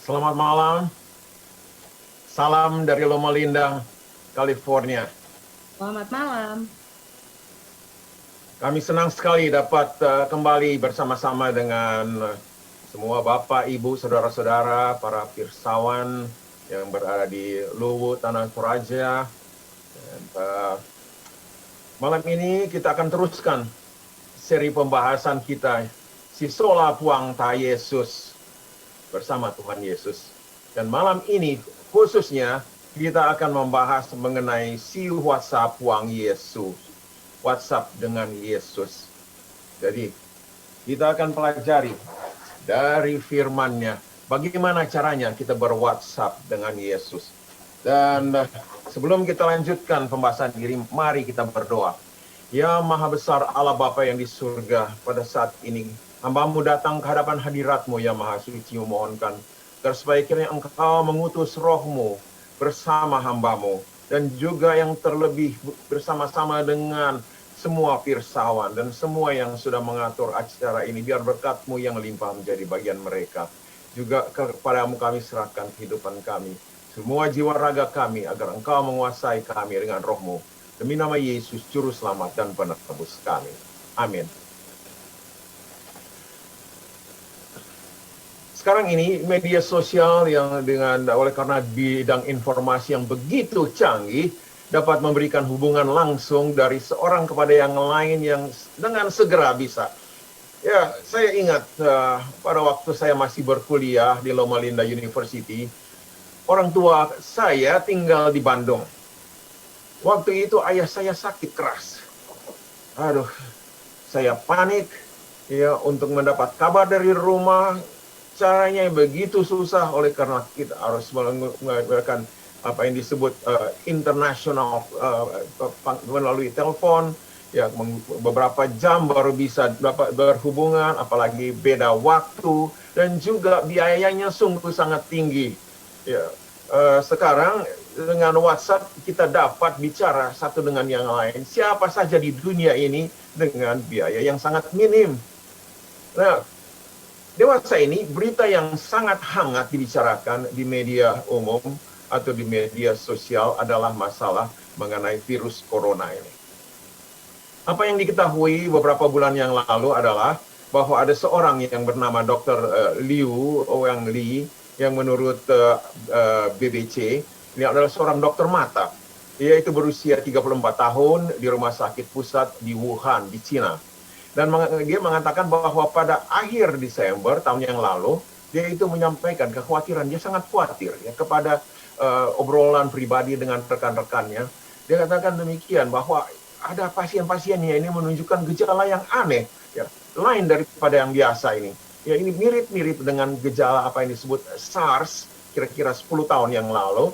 Selamat malam, salam dari Loma Linda, California. Selamat malam. Kami senang sekali dapat kembali bersama-sama dengan semua Bapak, Ibu, Saudara-saudara, para pirsawan yang berada di Luwu, Tanah Toraja. Dan, malam ini kita akan teruskan seri pembahasan kita, Si Sola Puang Ta Yesus, bersama Tuhan Yesus. Dan malam ini khususnya kita akan membahas mengenai si WhatsApp Puang Yesus. WhatsApp dengan Yesus. Jadi kita akan pelajari dari firman-Nya bagaimana caranya kita berWhatsApp dengan Yesus. Dan sebelum kita lanjutkan pembahasan ini, mari kita berdoa. Ya Maha Besar Allah Bapa yang di surga, pada saat ini hamba-Mu datang ke hadapan hadirat-Mu ya Maha Suci, memohonkan agar supaya kiranya Engkau mengutus Roh-Mu bersama hamba-Mu, dan juga yang terlebih bersama-sama dengan semua pirsawan dan semua yang sudah mengatur acara ini, biar berkat-Mu yang limpah menjadi bagian mereka. Juga kepadamu kami serahkan kehidupan kami, semua jiwa raga kami, agar Engkau menguasai kami dengan Roh-Mu. Demi nama Yesus, Juru Selamat dan Penebus kami. Amin. Sekarang ini media sosial yang oleh karena bidang informasi yang begitu canggih dapat memberikan hubungan langsung dari seorang kepada yang lain yang dengan segera bisa. Ya, saya ingat pada waktu saya masih berkuliah di Loma Linda University, orang tua saya tinggal di Bandung. Waktu itu ayah saya sakit keras. Aduh, saya panik ya untuk mendapat kabar dari rumah. Caranya begitu susah oleh karena kita harus menggunakan apa yang disebut internasional melalui telepon, ya beberapa jam baru bisa dapat berhubungan, apalagi beda waktu, dan juga biayanya sungguh sangat tinggi. Ya, sekarang dengan WhatsApp kita dapat bicara satu dengan yang lain, siapa saja di dunia ini dengan biaya yang sangat minim. Nah, dewasa ini berita yang sangat hangat dibicarakan di media umum atau di media sosial adalah masalah mengenai virus corona ini. Apa yang diketahui beberapa bulan yang lalu adalah bahwa ada seorang yang bernama Dr. Liu Wang Li yang menurut BBC ini adalah seorang dokter mata. Dia itu berusia 34 tahun di rumah sakit pusat di Wuhan di Cina. Dan dia mengatakan bahwa pada akhir Desember tahun yang lalu, dia itu menyampaikan kekhawatiran, dia sangat khawatir ya, kepada obrolan pribadi dengan rekan-rekannya. Dia katakan demikian, bahwa ada pasien-pasiennya ini menunjukkan gejala yang aneh, ya, lain daripada yang biasa ini. Ya, ini mirip-mirip dengan gejala apa yang disebut SARS, kira-kira 10 tahun yang lalu.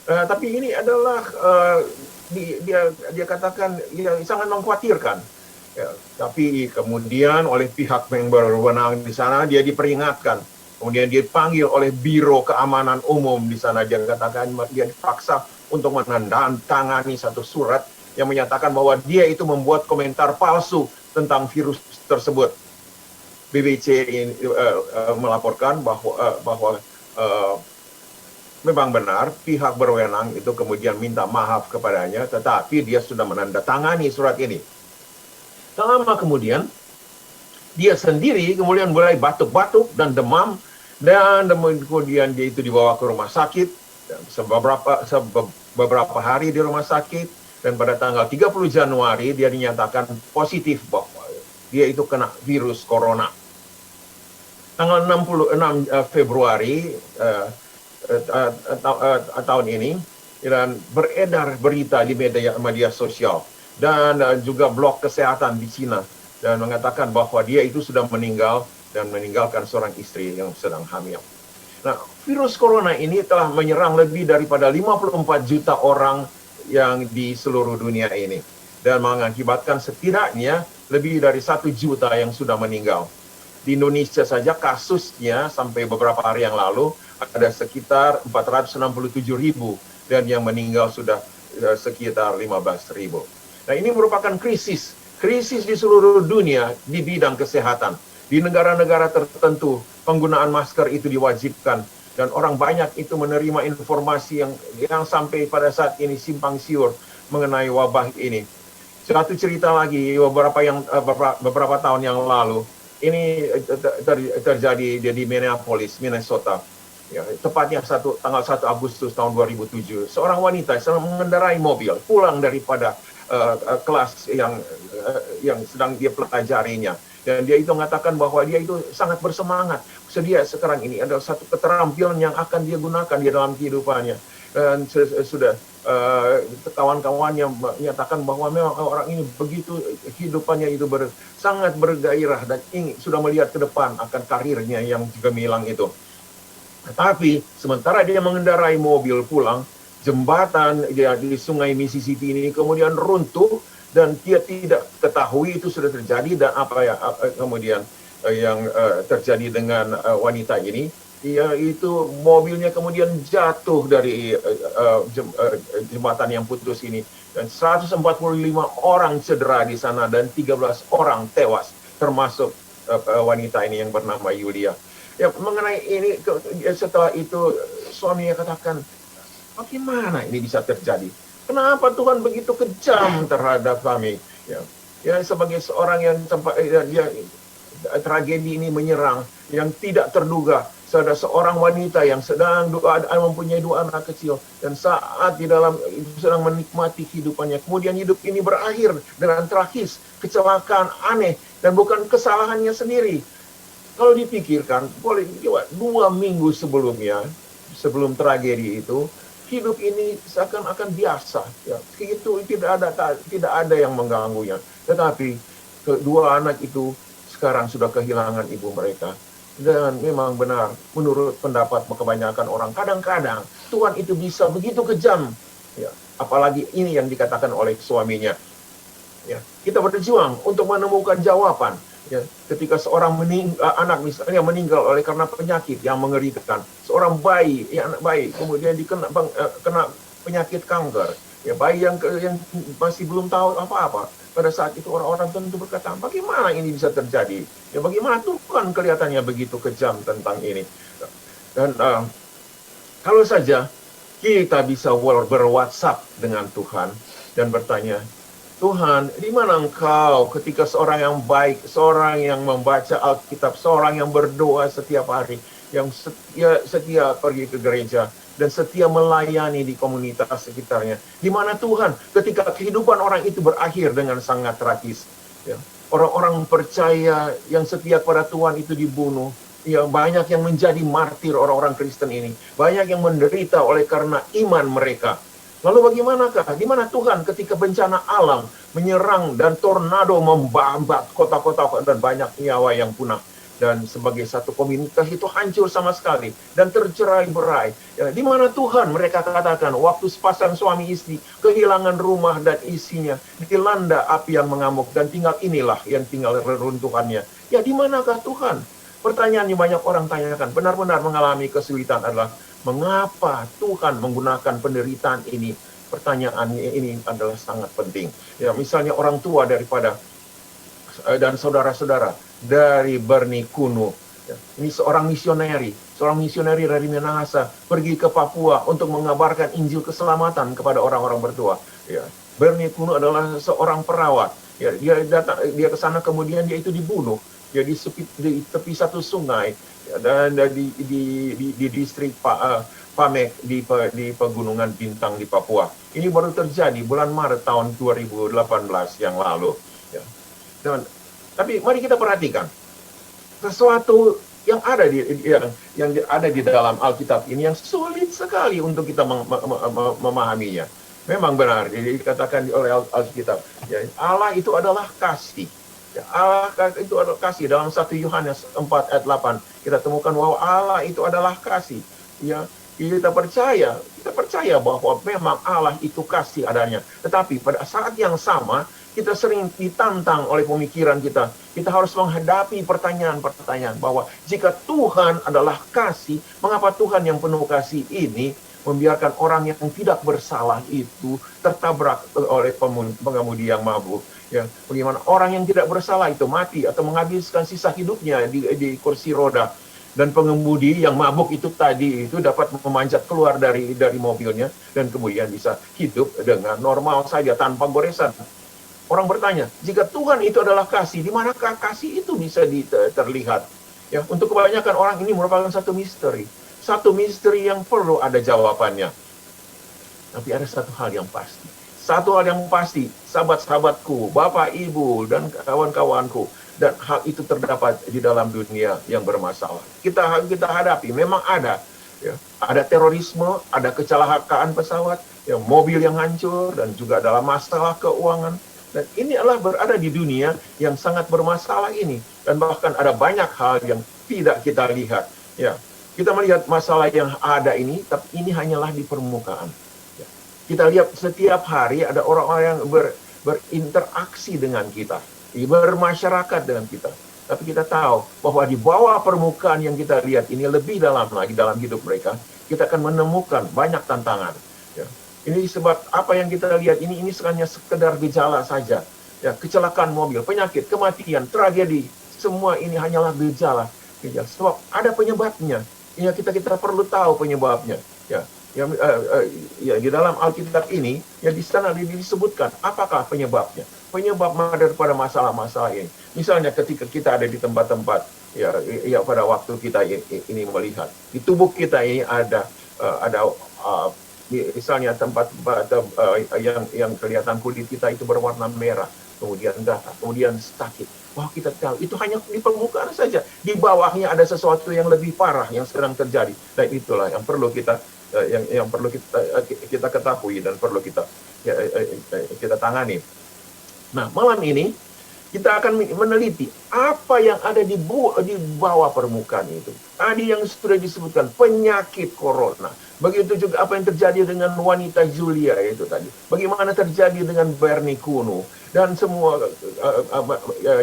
Tapi ini adalah, dia katakan ya, sangat mengkhawatirkan. Ya, tapi kemudian oleh pihak yang berwenang di sana dia diperingatkan, kemudian dia dipanggil oleh Biro Keamanan Umum di sana. Dia katakan dia dipaksa untuk menandatangani satu surat yang menyatakan bahwa dia itu membuat komentar palsu tentang virus tersebut. BBC ini melaporkan bahwa memang benar pihak berwenang itu kemudian minta maaf kepadanya, tetapi dia sudah menandatangani surat ini. Tak lama kemudian, dia sendiri kemudian mulai batuk-batuk dan demam, dan kemudian dia itu dibawa ke rumah sakit, beberapa hari di rumah sakit, dan pada tanggal 30 Januari dia dinyatakan positif bahwa dia itu kena virus corona. Tanggal 6 Februari tahun ini, dan beredar berita di media sosial dan juga blog kesehatan di Cina, dan mengatakan bahwa dia itu sudah meninggal dan meninggalkan seorang istri yang sedang hamil. Nah, virus corona ini telah menyerang lebih daripada 54 juta orang yang di seluruh dunia ini, dan mengakibatkan setidaknya lebih dari 1 juta yang sudah meninggal. Di Indonesia saja kasusnya sampai beberapa hari yang lalu ada sekitar 467.000, dan yang meninggal sudah sekitar 15.000. Nah, ini merupakan krisis di seluruh dunia di bidang kesehatan. Di negara-negara tertentu, penggunaan masker itu diwajibkan, Dan orang banyak itu menerima informasi yang sampai pada saat ini simpang siur mengenai wabah ini. Satu cerita lagi beberapa tahun yang lalu, ini terjadi di Minneapolis, Minnesota. Ya, tepatnya tanggal 1 Agustus tahun 2007. Seorang wanita sedang mengendarai mobil pulang daripada kelas yang sedang dia pelajarinya. Dan dia itu mengatakan bahwa dia itu sangat bersemangat. Sedia sekarang ini adalah satu keterampilan yang akan dia gunakan di dalam kehidupannya. Dan sudah kawan-kawannya menyatakan bahwa memang orang ini begitu kehidupannya itu sangat bergairah dan sudah melihat ke depan akan karirnya yang gemilang itu. Tetapi sementara dia mengendarai mobil pulang, jembatan di Sungai Mississippi ini kemudian runtuh dan dia tidak ketahui itu sudah terjadi dan kemudian yang terjadi dengan wanita ini, yaitu mobilnya kemudian jatuh dari jembatan yang putus ini dan 145 orang cedera di sana dan 13 orang tewas termasuk wanita ini yang bernama Yulia. Ya, mengenai ini setelah itu suaminya katakan, bagaimana ini bisa terjadi? Kenapa Tuhan begitu kejam terhadap kami? Ya, sebagai seorang yang tragedi ini menyerang yang tidak terduga. Ada seorang wanita yang sedang mempunyai 2 anak kecil dan saat di dalam sedang menikmati hidupannya, kemudian hidup ini berakhir dengan tragis, kecelakaan aneh dan bukan kesalahannya sendiri. Kalau dipikirkan, boleh 2 minggu sebelum tragedi itu, hidup ini seakan-akan biasa, ya. Itu tidak ada yang mengganggunya. Tetapi kedua anak itu sekarang sudah kehilangan ibu mereka. Dan memang benar, menurut pendapat kebanyakan orang, kadang-kadang Tuhan itu bisa begitu kejam, ya. Apalagi ini yang dikatakan oleh suaminya. Ya, kita berjuang untuk menemukan jawaban. Ya, ketika seorang anak misalnya meninggal oleh karena penyakit yang mengerikan, seorang bayi, anak bayi, kemudian kena penyakit kanker, ya bayi yang masih belum tahu apa-apa. Pada saat itu orang-orang tentu berkata, bagaimana ini bisa terjadi? Ya bagaimana Tuhan kelihatannya begitu kejam tentang ini. Dan kalau saja kita bisa ber-WhatsApp dengan Tuhan dan bertanya, Tuhan, di mana Engkau ketika seorang yang baik, seorang yang membaca Alkitab, seorang yang berdoa setiap hari, yang setia pergi ke gereja, dan setia melayani di komunitas sekitarnya. Di mana Tuhan ketika kehidupan orang itu berakhir dengan sangat tragis. Ya. Orang-orang percaya yang setia pada Tuhan itu dibunuh. Ya, banyak yang menjadi martir orang-orang Kristen ini. Banyak yang menderita oleh karena iman mereka. Lalu bagaimanakah? Di mana Tuhan ketika bencana alam menyerang dan tornado membambat kota-kota dan banyak nyawa yang punah. Dan sebagai satu komunitas itu hancur sama sekali dan tercerai-berai. Ya, di mana Tuhan mereka katakan waktu sepasang suami istri kehilangan rumah dan isinya, dilanda api yang mengamuk dan tinggal inilah yang tinggal reruntuhannya. Ya, di manakah Tuhan? Pertanyaan yang banyak orang tanyakan, benar-benar mengalami kesulitan adalah mengapa Tuhan menggunakan penderitaan ini? Pertanyaan ini adalah sangat penting. Ya, misalnya orang tua daripada dan saudara-saudara dari Bernie Kuno. Ya, ini seorang misioneri dari Minahasa pergi ke Papua untuk mengabarkan Injil keselamatan kepada orang-orang bertua. Ya, Bernie Kuno adalah seorang perawat. Ya, dia ke sana kemudian dia itu dibunuh. Ya, di tepi satu sungai, ya, dan di distrik Pamek di Pegunungan Bintang di Papua. Ini baru terjadi bulan Maret tahun 2018 yang lalu. Ya. Tapi mari kita perhatikan sesuatu yang ada di dalam Alkitab ini yang sulit sekali untuk kita memahaminya. Memang benar, jadi dikatakan oleh Alkitab, ya, Allah itu adalah kasih. Ya, Allah itu adalah kasih. Dalam 1 Yohanes 4 ayat 8 kita temukan bahwa Allah itu adalah kasih. Ya, kita percaya bahwa memang Allah itu kasih adanya. Tetapi pada saat yang sama kita sering ditantang oleh pemikiran kita. Kita harus menghadapi pertanyaan-pertanyaan bahwa jika Tuhan adalah kasih, mengapa Tuhan yang penuh kasih ini membiarkan orang yang tidak bersalah itu tertabrak oleh pengemudi yang mabuk? Ya, bagaimana orang yang tidak bersalah itu mati atau menghabiskan sisa hidupnya di kursi roda? Dan pengemudi yang mabuk itu tadi itu dapat memanjat keluar dari mobilnya dan kemudian bisa hidup dengan normal saja tanpa goresan. Orang bertanya, jika Tuhan itu adalah kasih, di manakah kasih itu bisa terlihat? Ya, untuk kebanyakan orang ini merupakan satu misteri yang perlu ada jawabannya. Tapi ada satu hal yang pasti. Satu hal yang pasti, sahabat-sahabatku, Bapak, Ibu, dan kawan-kawanku, dan hal itu terdapat di dalam dunia yang bermasalah. Kita hadapi, memang ada. Ya, ada terorisme, ada kecelakaan pesawat, ya, mobil yang hancur, dan juga dalam masalah keuangan. Dan ini adalah berada di dunia yang sangat bermasalah ini. Dan bahkan ada banyak hal yang tidak kita lihat. Ya, kita melihat masalah yang ada ini, tapi ini hanyalah di permukaan. Ya, kita lihat setiap hari ada orang-orang yang berinteraksi dengan kita, bermasyarakat dengan kita. Tapi kita tahu bahwa di bawah permukaan yang kita lihat ini lebih dalam lagi dalam hidup mereka, kita akan menemukan banyak tantangan. Ya. Ini sebab apa yang kita lihat ini hanya sekedar gejala saja. Ya, kecelakaan mobil, penyakit, kematian, tragedi, semua ini hanyalah gejala. Sebab ada penyebabnya. Ya, kita perlu tahu penyebabnya. Ya, di dalam Alkitab ini, ya di sana disebutkan apakah penyebabnya. Penyebab daripada masalah-masalah ini. Misalnya ketika kita ada di tempat-tempat, ya pada waktu kita ini melihat di tubuh kita ini ada misalnya tempat yang kelihatan kulit kita itu berwarna merah, kemudian gatal, kemudian sakit. Wah, kita tahu itu hanya di permukaan saja. Di bawahnya ada sesuatu yang lebih parah yang sedang terjadi. Dan itulah yang perlu kita kita ketahui dan perlu kita tangani. Nah, malam ini kita akan meneliti apa yang ada di bawah permukaan itu. Tadi yang sudah disebutkan penyakit corona. Begitu juga apa yang terjadi dengan wanita Julia itu tadi. Bagaimana terjadi dengan Bernie Kuno. Dan semua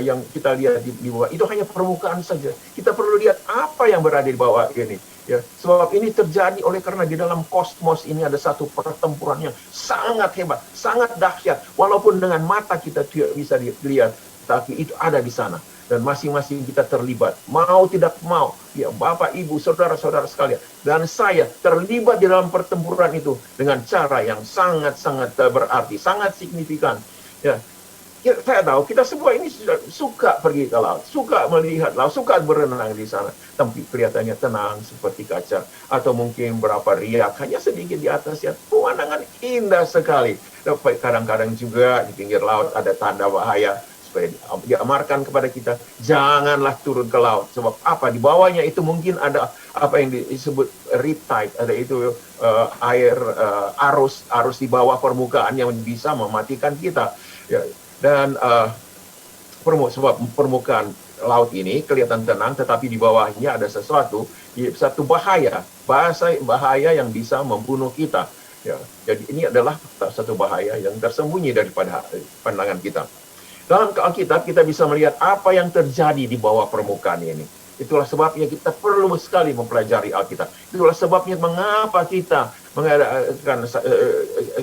yang kita lihat di bawah. Itu hanya permukaan saja. Kita perlu lihat apa yang berada di bawah ini. Ya, sebab ini terjadi oleh karena di dalam kosmos ini ada satu pertempuran yang sangat hebat, sangat dahsyat. Walaupun dengan mata kita tidak bisa dilihat, tapi itu ada di sana. Dan masing-masing kita terlibat. Mau tidak mau, ya Bapak, Ibu, saudara-saudara sekalian. Dan saya terlibat di dalam pertempuran itu dengan cara yang sangat-sangat berarti, sangat signifikan. Ya, saya tahu kita semua ini suka pergi ke laut, suka melihat laut, suka berenang di sana. Tapi kelihatannya tenang seperti kaca. Atau mungkin berapa riak, hanya sedikit di atas ya. Pemandangan indah sekali. Tapi kadang-kadang juga di pinggir laut ada tanda bahaya. Supaya diamarkan kepada kita, janganlah turun ke laut. Sebab apa? Di bawahnya itu mungkin ada apa yang disebut riptide, ada itu air arus di bawah permukaan yang bisa mematikan kita. Ya, dan sebab permukaan laut ini kelihatan tenang, tetapi di bawahnya ada satu bahaya yang bisa membunuh kita. Ya, jadi ini adalah satu bahaya yang tersembunyi daripada pandangan kita. Dalam Alkitab kita bisa melihat apa yang terjadi di bawah permukaan ini. Itulah sebabnya kita perlu sekali mempelajari Alkitab. Itulah sebabnya mengapa kita mengadakan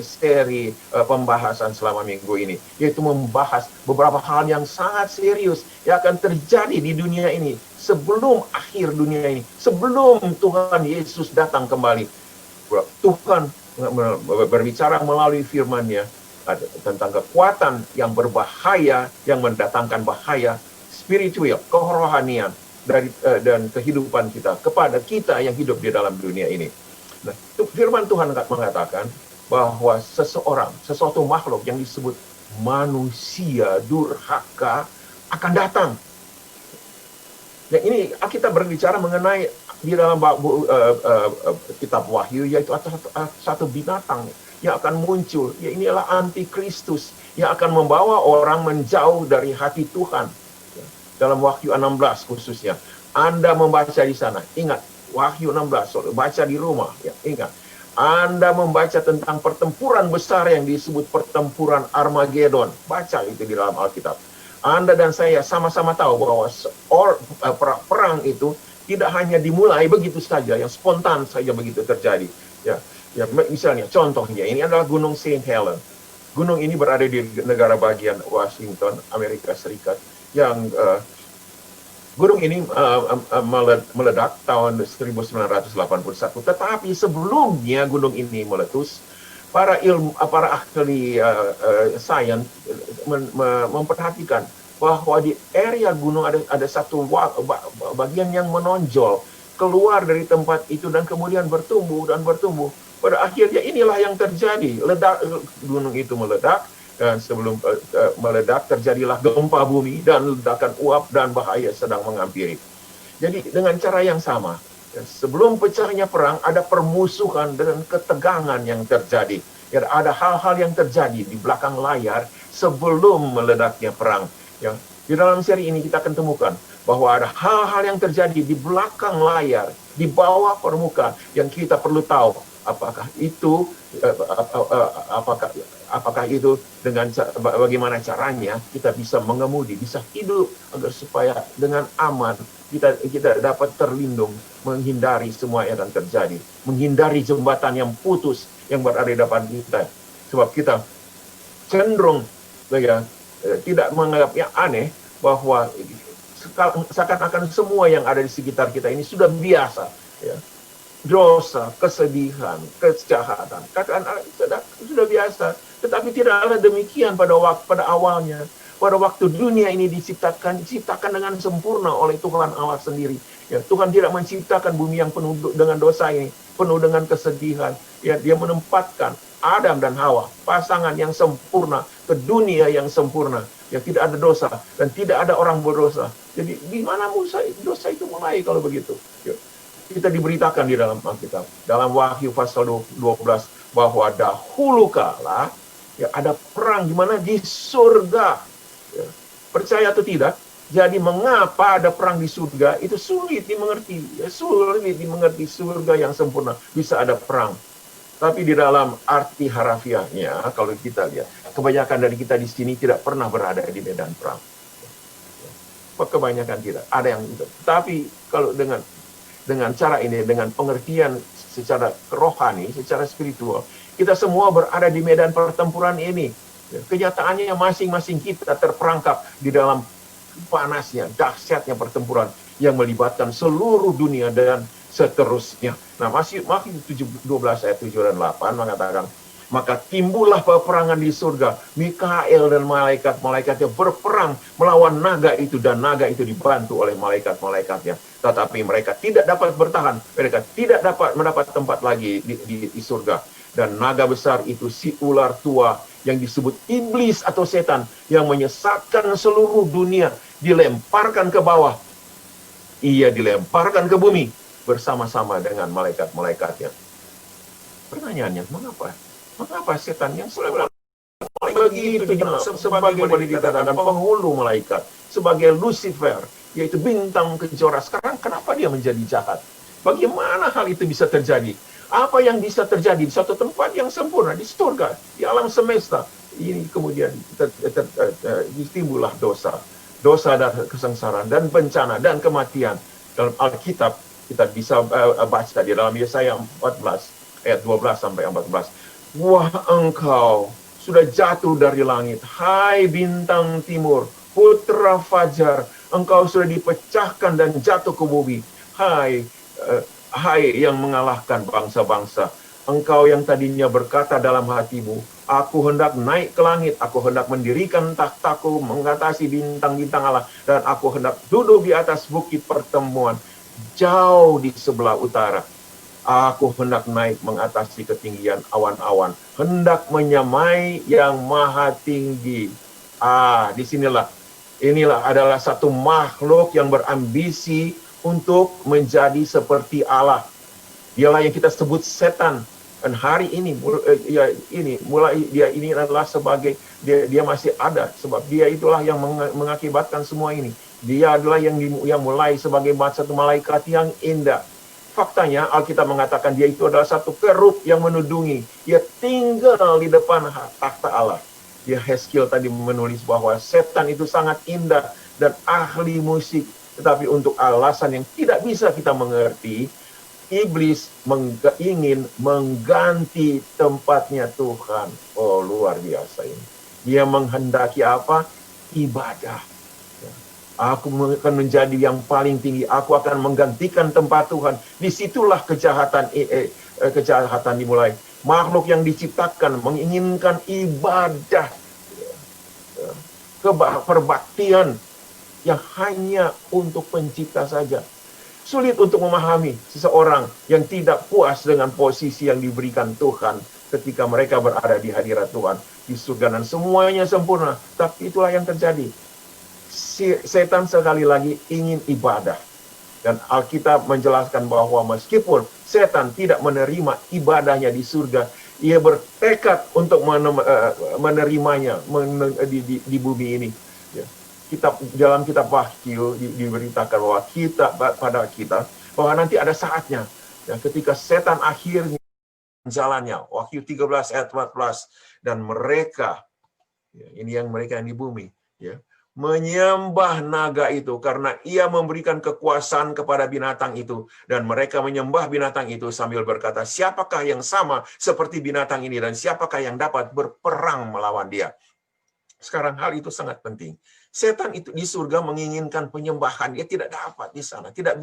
seri pembahasan selama minggu ini. Yaitu membahas beberapa hal yang sangat serius yang akan terjadi di dunia ini. Sebelum akhir dunia ini. Sebelum Tuhan Yesus datang kembali. Tuhan berbicara melalui firman-Nya tentang kekuatan yang berbahaya, yang mendatangkan bahaya spiritual, kerohanian dan kehidupan kita kepada kita yang hidup di dalam dunia ini. Nah, firman Tuhan mengatakan bahwa sesuatu makhluk yang disebut manusia durhaka akan datang. Ya, ini kita berbicara mengenai di dalam kitab Wahyu, yaitu satu binatang yang akan muncul. Ya, ini adalah antikristus yang akan membawa orang menjauh dari hati Tuhan. Ya, dalam Wahyu 16 khususnya. Anda membaca di sana. Ingat, Wahyu 16, baca di rumah. Ya, ingat. Anda membaca tentang pertempuran besar yang disebut pertempuran Armageddon. Baca itu di dalam Alkitab. Anda dan saya sama-sama tahu bahwa perang itu tidak hanya dimulai begitu saja, yang spontan saja begitu terjadi. Ya, misalnya, contohnya, ini adalah Gunung St. Helens. Gunung ini berada di negara bagian Washington, Amerika Serikat, yang gunung ini meledak tahun 1981, tetapi sebelumnya gunung ini meletus, para ahli sains memperhatikan bahwa di area gunung ada satu bagian yang menonjol keluar dari tempat itu dan kemudian bertumbuh dan bertumbuh. Pada akhirnya inilah yang terjadi. Gunung itu meledak, dan sebelum meledak terjadilah gempa bumi dan ledakan uap dan bahaya sedang menghampiri. Jadi dengan cara yang sama, sebelum pecahnya perang ada permusuhan dan ketegangan yang terjadi. Ya, ada hal-hal yang terjadi di belakang layar sebelum meledaknya perang. Ya, di dalam seri ini kita akan temukan bahwa ada hal-hal yang terjadi di belakang layar, di bawah permukaan yang kita perlu tahu. Apakah itu dengan bagaimana caranya kita bisa mengemudi, bisa hidup agar supaya dengan aman kita dapat terlindung, menghindari semua yang akan terjadi, menghindari jembatan yang putus yang berada di depan kita. Sebab kita cenderung tidak menganggapnya aneh bahwa seakan-akan semua yang ada di sekitar kita ini sudah biasa, ya. Dosa, kesedihan, kejahatan, sudah biasa. Tetapi tidaklah demikian pada awalnya. Pada waktu dunia ini diciptakan dengan sempurna oleh Tuhan Allah sendiri. Ya, Tuhan tidak menciptakan bumi yang penuh dengan dosa ini, penuh dengan kesedihan. Ya, Dia menempatkan Adam dan Hawa, pasangan yang sempurna, ke dunia yang sempurna. Ya, tidak ada dosa dan tidak ada orang berdosa. Jadi di mana dosa itu mulai kalau begitu? Ya. Kita diberitakan di dalam Alkitab, dalam Wahyu pasal 12, bahwa dahulu kala ya ada perang di mana di surga. Ya. Percaya atau tidak? Jadi mengapa ada perang di surga? Itu sulit dimengerti. Ya, sulit dimengerti surga yang sempurna bisa ada perang. Tapi di dalam arti harafiahnya, kalau kita lihat, kebanyakan dari kita di sini tidak pernah berada di medan perang. Kebanyakan tidak. Ada yang itu. Tapi kalau dengan cara ini, dengan pengertian secara rohani, secara spiritual, kita semua berada di medan pertempuran ini. Kenyataannya masing-masing kita terperangkap di dalam panasnya, dahsyatnya pertempuran yang melibatkan seluruh dunia dan seterusnya. Nah, Wahyu 12 ayat 7 dan 8 mengatakan, maka timbullah peperangan di surga. Mikael dan malaikat-malaikatnya berperang melawan naga itu, dan naga itu dibantu oleh malaikat-malaikatnya. Tetapi mereka tidak dapat bertahan. Mereka tidak dapat mendapat tempat lagi di surga. Dan naga besar itu si ular tua yang disebut iblis atau setan, yang menyesatkan seluruh dunia, dilemparkan ke bawah. Ia dilemparkan ke bumi bersama-sama dengan malaikat-malaikatnya. Pertanyaannya, mengapa? Mengapa setan yang selalu begitu sebagai pendeta dan penghulu malaikat, sebagai Lucifer, yaitu bintang kejora, sekarang kenapa dia menjadi jahat? Bagaimana hal itu bisa terjadi? Apa yang bisa terjadi di suatu tempat yang sempurna, di surga, di alam semesta? Ini kemudian timbullah dosa dan kesengsaraan dan bencana dan kematian. Dalam Alkitab kita bisa baca di dalam Yesaya 14 ayat 12 sampai 14. Wah, engkau sudah jatuh dari langit, hai bintang timur, putra fajar, engkau sudah dipecahkan dan jatuh ke bumi, hai yang mengalahkan bangsa-bangsa. Engkau yang tadinya berkata dalam hatimu, aku hendak naik ke langit, aku hendak mendirikan takhtaku mengatasi bintang-bintang Allah, dan aku hendak duduk di atas bukit pertemuan, jauh di sebelah utara. Aku hendak naik mengatasi ketinggian awan-awan, hendak menyamai yang maha tinggi. Inilah adalah satu makhluk yang berambisi untuk menjadi seperti Allah. Dialah yang kita sebut setan. Dan hari ini ini adalah sebagai dia masih ada, sebab dia itulah yang mengakibatkan semua ini. Dia adalah yang mulai sebagai satu malaikat yang indah. Faktanya Alkitab mengatakan dia itu adalah satu kerub yang menudungi. Dia tinggal di depan takhta Allah. Ya, Hezkiel tadi menulis bahwa setan itu sangat indah dan ahli musik. Tetapi untuk alasan yang tidak bisa kita mengerti, iblis ingin mengganti tempatnya Tuhan. Oh, luar biasa ini. Dia menghendaki apa? Ibadah. Aku akan menjadi yang paling tinggi. Aku akan menggantikan tempat Tuhan. Disitulah kejahatan dimulai. Makhluk yang diciptakan menginginkan ibadah, perbaktian yang hanya untuk pencipta saja. Sulit untuk memahami seseorang yang tidak puas dengan posisi yang diberikan Tuhan ketika mereka berada di hadirat Tuhan di surga dan semuanya sempurna. Tapi itulah yang terjadi. Setan sekali lagi ingin ibadah. Dan Alkitab menjelaskan bahwa meskipun setan tidak menerima ibadahnya di surga, ia bertekad untuk menerimanya di bumi ini. Dalam kitab Wahyu diberitakan bahwa nanti ada saatnya ketika setan akhirnya jalannya. Wahyu 13 ayat 14, dan mereka, ini yang mereka yang di bumi, menyembah naga itu karena ia memberikan kekuasaan kepada binatang itu, dan mereka menyembah binatang itu sambil berkata, siapakah yang sama seperti binatang ini dan siapakah yang dapat berperang melawan dia. Sekarang hal itu sangat penting. Setan itu di surga menginginkan penyembahan, dia tidak dapat di sana, tidak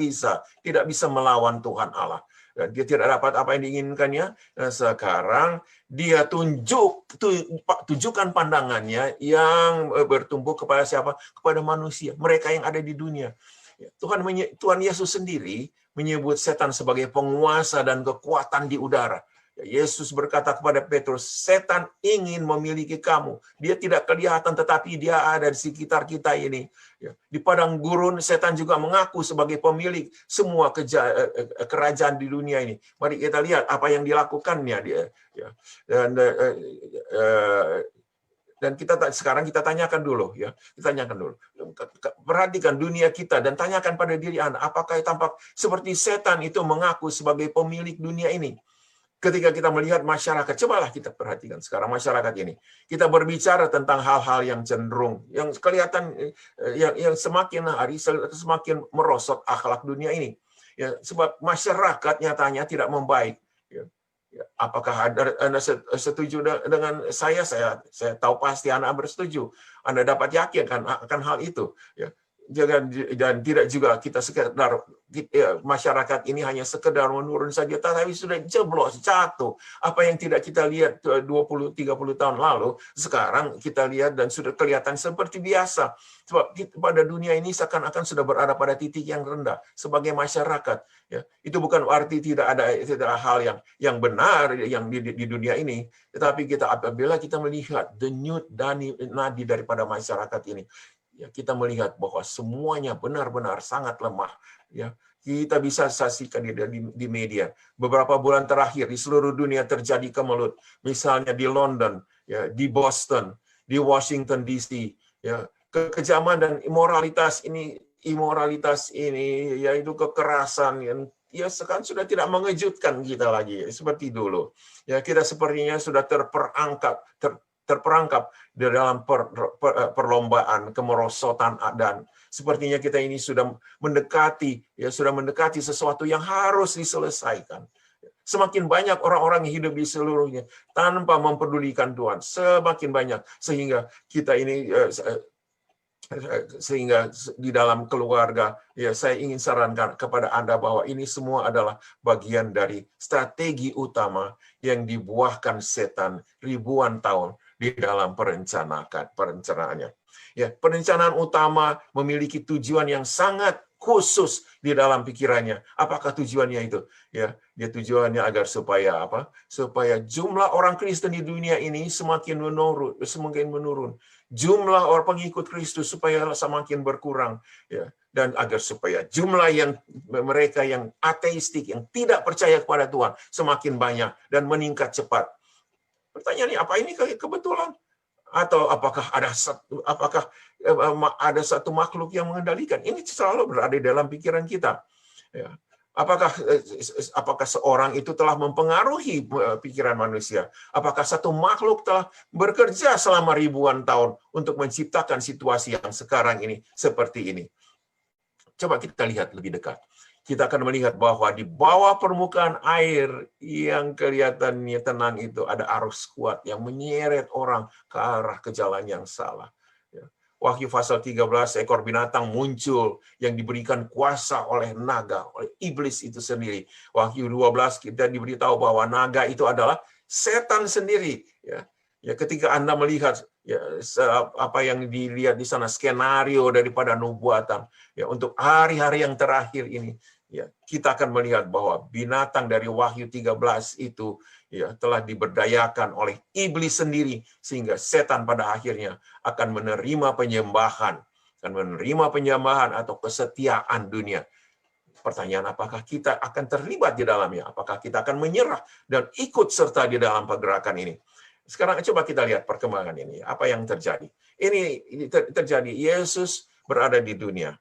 bisa melawan Tuhan Allah. Dia tidak dapat apa yang diinginkannya. Nah, sekarang dia tunjukkan pandangannya yang bertumbuh kepada siapa? Kepada manusia, mereka yang ada di dunia. Tuhan Yesus sendiri menyebut setan sebagai penguasa dan kekuatan di udara. Yesus berkata kepada Petrus, setan ingin memiliki kamu. Dia tidak kelihatan tetapi dia ada di sekitar kita ini. Di padang gurun, setan juga mengaku sebagai pemilik semua kerajaan di dunia ini. Mari kita lihat apa yang dilakukannya dia. Dan sekarang kita tanyakan dulu, Perhatikan dunia kita dan tanyakan pada diri Anda, apakah tampak seperti setan itu mengaku sebagai pemilik dunia ini? Ketika kita melihat masyarakat, cobalah kita perhatikan sekarang masyarakat ini. Kita berbicara tentang hal-hal yang cenderung, yang kelihatan, yang semakin hari semakin merosot akhlak dunia ini. Sebab masyarakat nyatanya tidak membaik. Apakah Anda setuju dengan saya? Saya tahu pasti Anda bersetuju. Anda dapat yakin akan hal itu. Dan tidak juga kita sekedar masyarakat ini hanya sekedar menurun saja, tapi sudah jeblos, jatuh. Apa yang tidak kita lihat 20-30 tahun lalu, sekarang kita lihat dan sudah kelihatan seperti biasa. Sebab pada dunia ini seakan-akan sudah berada pada titik yang rendah sebagai masyarakat. Itu bukan arti tidak ada hal yang benar yang di dunia ini, tetapi apabila kita melihat denyut nadi daripada masyarakat ini, kita melihat bahwa semuanya benar-benar sangat lemah. Kita bisa saksikan di media. Beberapa bulan terakhir di seluruh dunia terjadi kemelut. Misalnya di London, di Boston, di Washington DC. Kekejaman dan imoralitas ini, yaitu kekerasan yang sekarang sudah tidak mengejutkan kita lagi seperti dulu. Kita sepertinya sudah terperangkap di dalam perlombaan kemerosotan, dan sepertinya kita ini sudah mendekati sesuatu yang harus diselesaikan. Semakin banyak orang-orang yang hidup di seluruhnya tanpa mempedulikan Tuhan, semakin banyak, sehingga kita ini di dalam keluarga, saya ingin sarankan kepada Anda bahwa ini semua adalah bagian dari strategi utama yang dibuahkan setan ribuan tahun di dalam perencanaannya. Perencanaan utama memiliki tujuan yang sangat khusus di dalam pikirannya. Apakah tujuannya itu? Dia tujuannya agar supaya apa? Supaya jumlah orang Kristen di dunia ini semakin menurun. Jumlah orang pengikut Kristus supaya semakin berkurang, dan agar supaya jumlah mereka yang ateistik, yang tidak percaya kepada Tuhan semakin banyak dan meningkat cepat. Pertanyaannya, apa ini kebetulan? Atau apakah ada satu makhluk yang mengendalikan? Ini selalu berada dalam pikiran kita. Apakah seorang itu telah mempengaruhi pikiran manusia? Apakah satu makhluk telah bekerja selama ribuan tahun untuk menciptakan situasi yang sekarang ini seperti ini? Coba kita lihat lebih dekat. Kita akan melihat bahwa di bawah permukaan air yang kelihatannya tenang itu ada arus kuat yang menyeret orang ke arah ke jalan yang salah. Wahyu pasal 13, ekor binatang muncul yang diberikan kuasa oleh naga, oleh iblis itu sendiri. Wahyu 12 kita diberitahu bahwa naga itu adalah setan sendiri. Ya, ketika Anda melihat apa yang dilihat di sana, skenario daripada nubuatan, ya untuk hari-hari yang terakhir ini, ya kita akan melihat bahwa binatang dari Wahyu 13 itu ya telah diberdayakan oleh iblis sendiri, sehingga setan pada akhirnya akan menerima penyembahan atau kesetiaan dunia. Pertanyaan, apakah kita akan terlibat di dalamnya? Apakah kita akan menyerah dan ikut serta di dalam pergerakan ini? Sekarang coba kita lihat perkembangan ini. Apa yang terjadi? Ini terjadi, Yesus berada di dunia.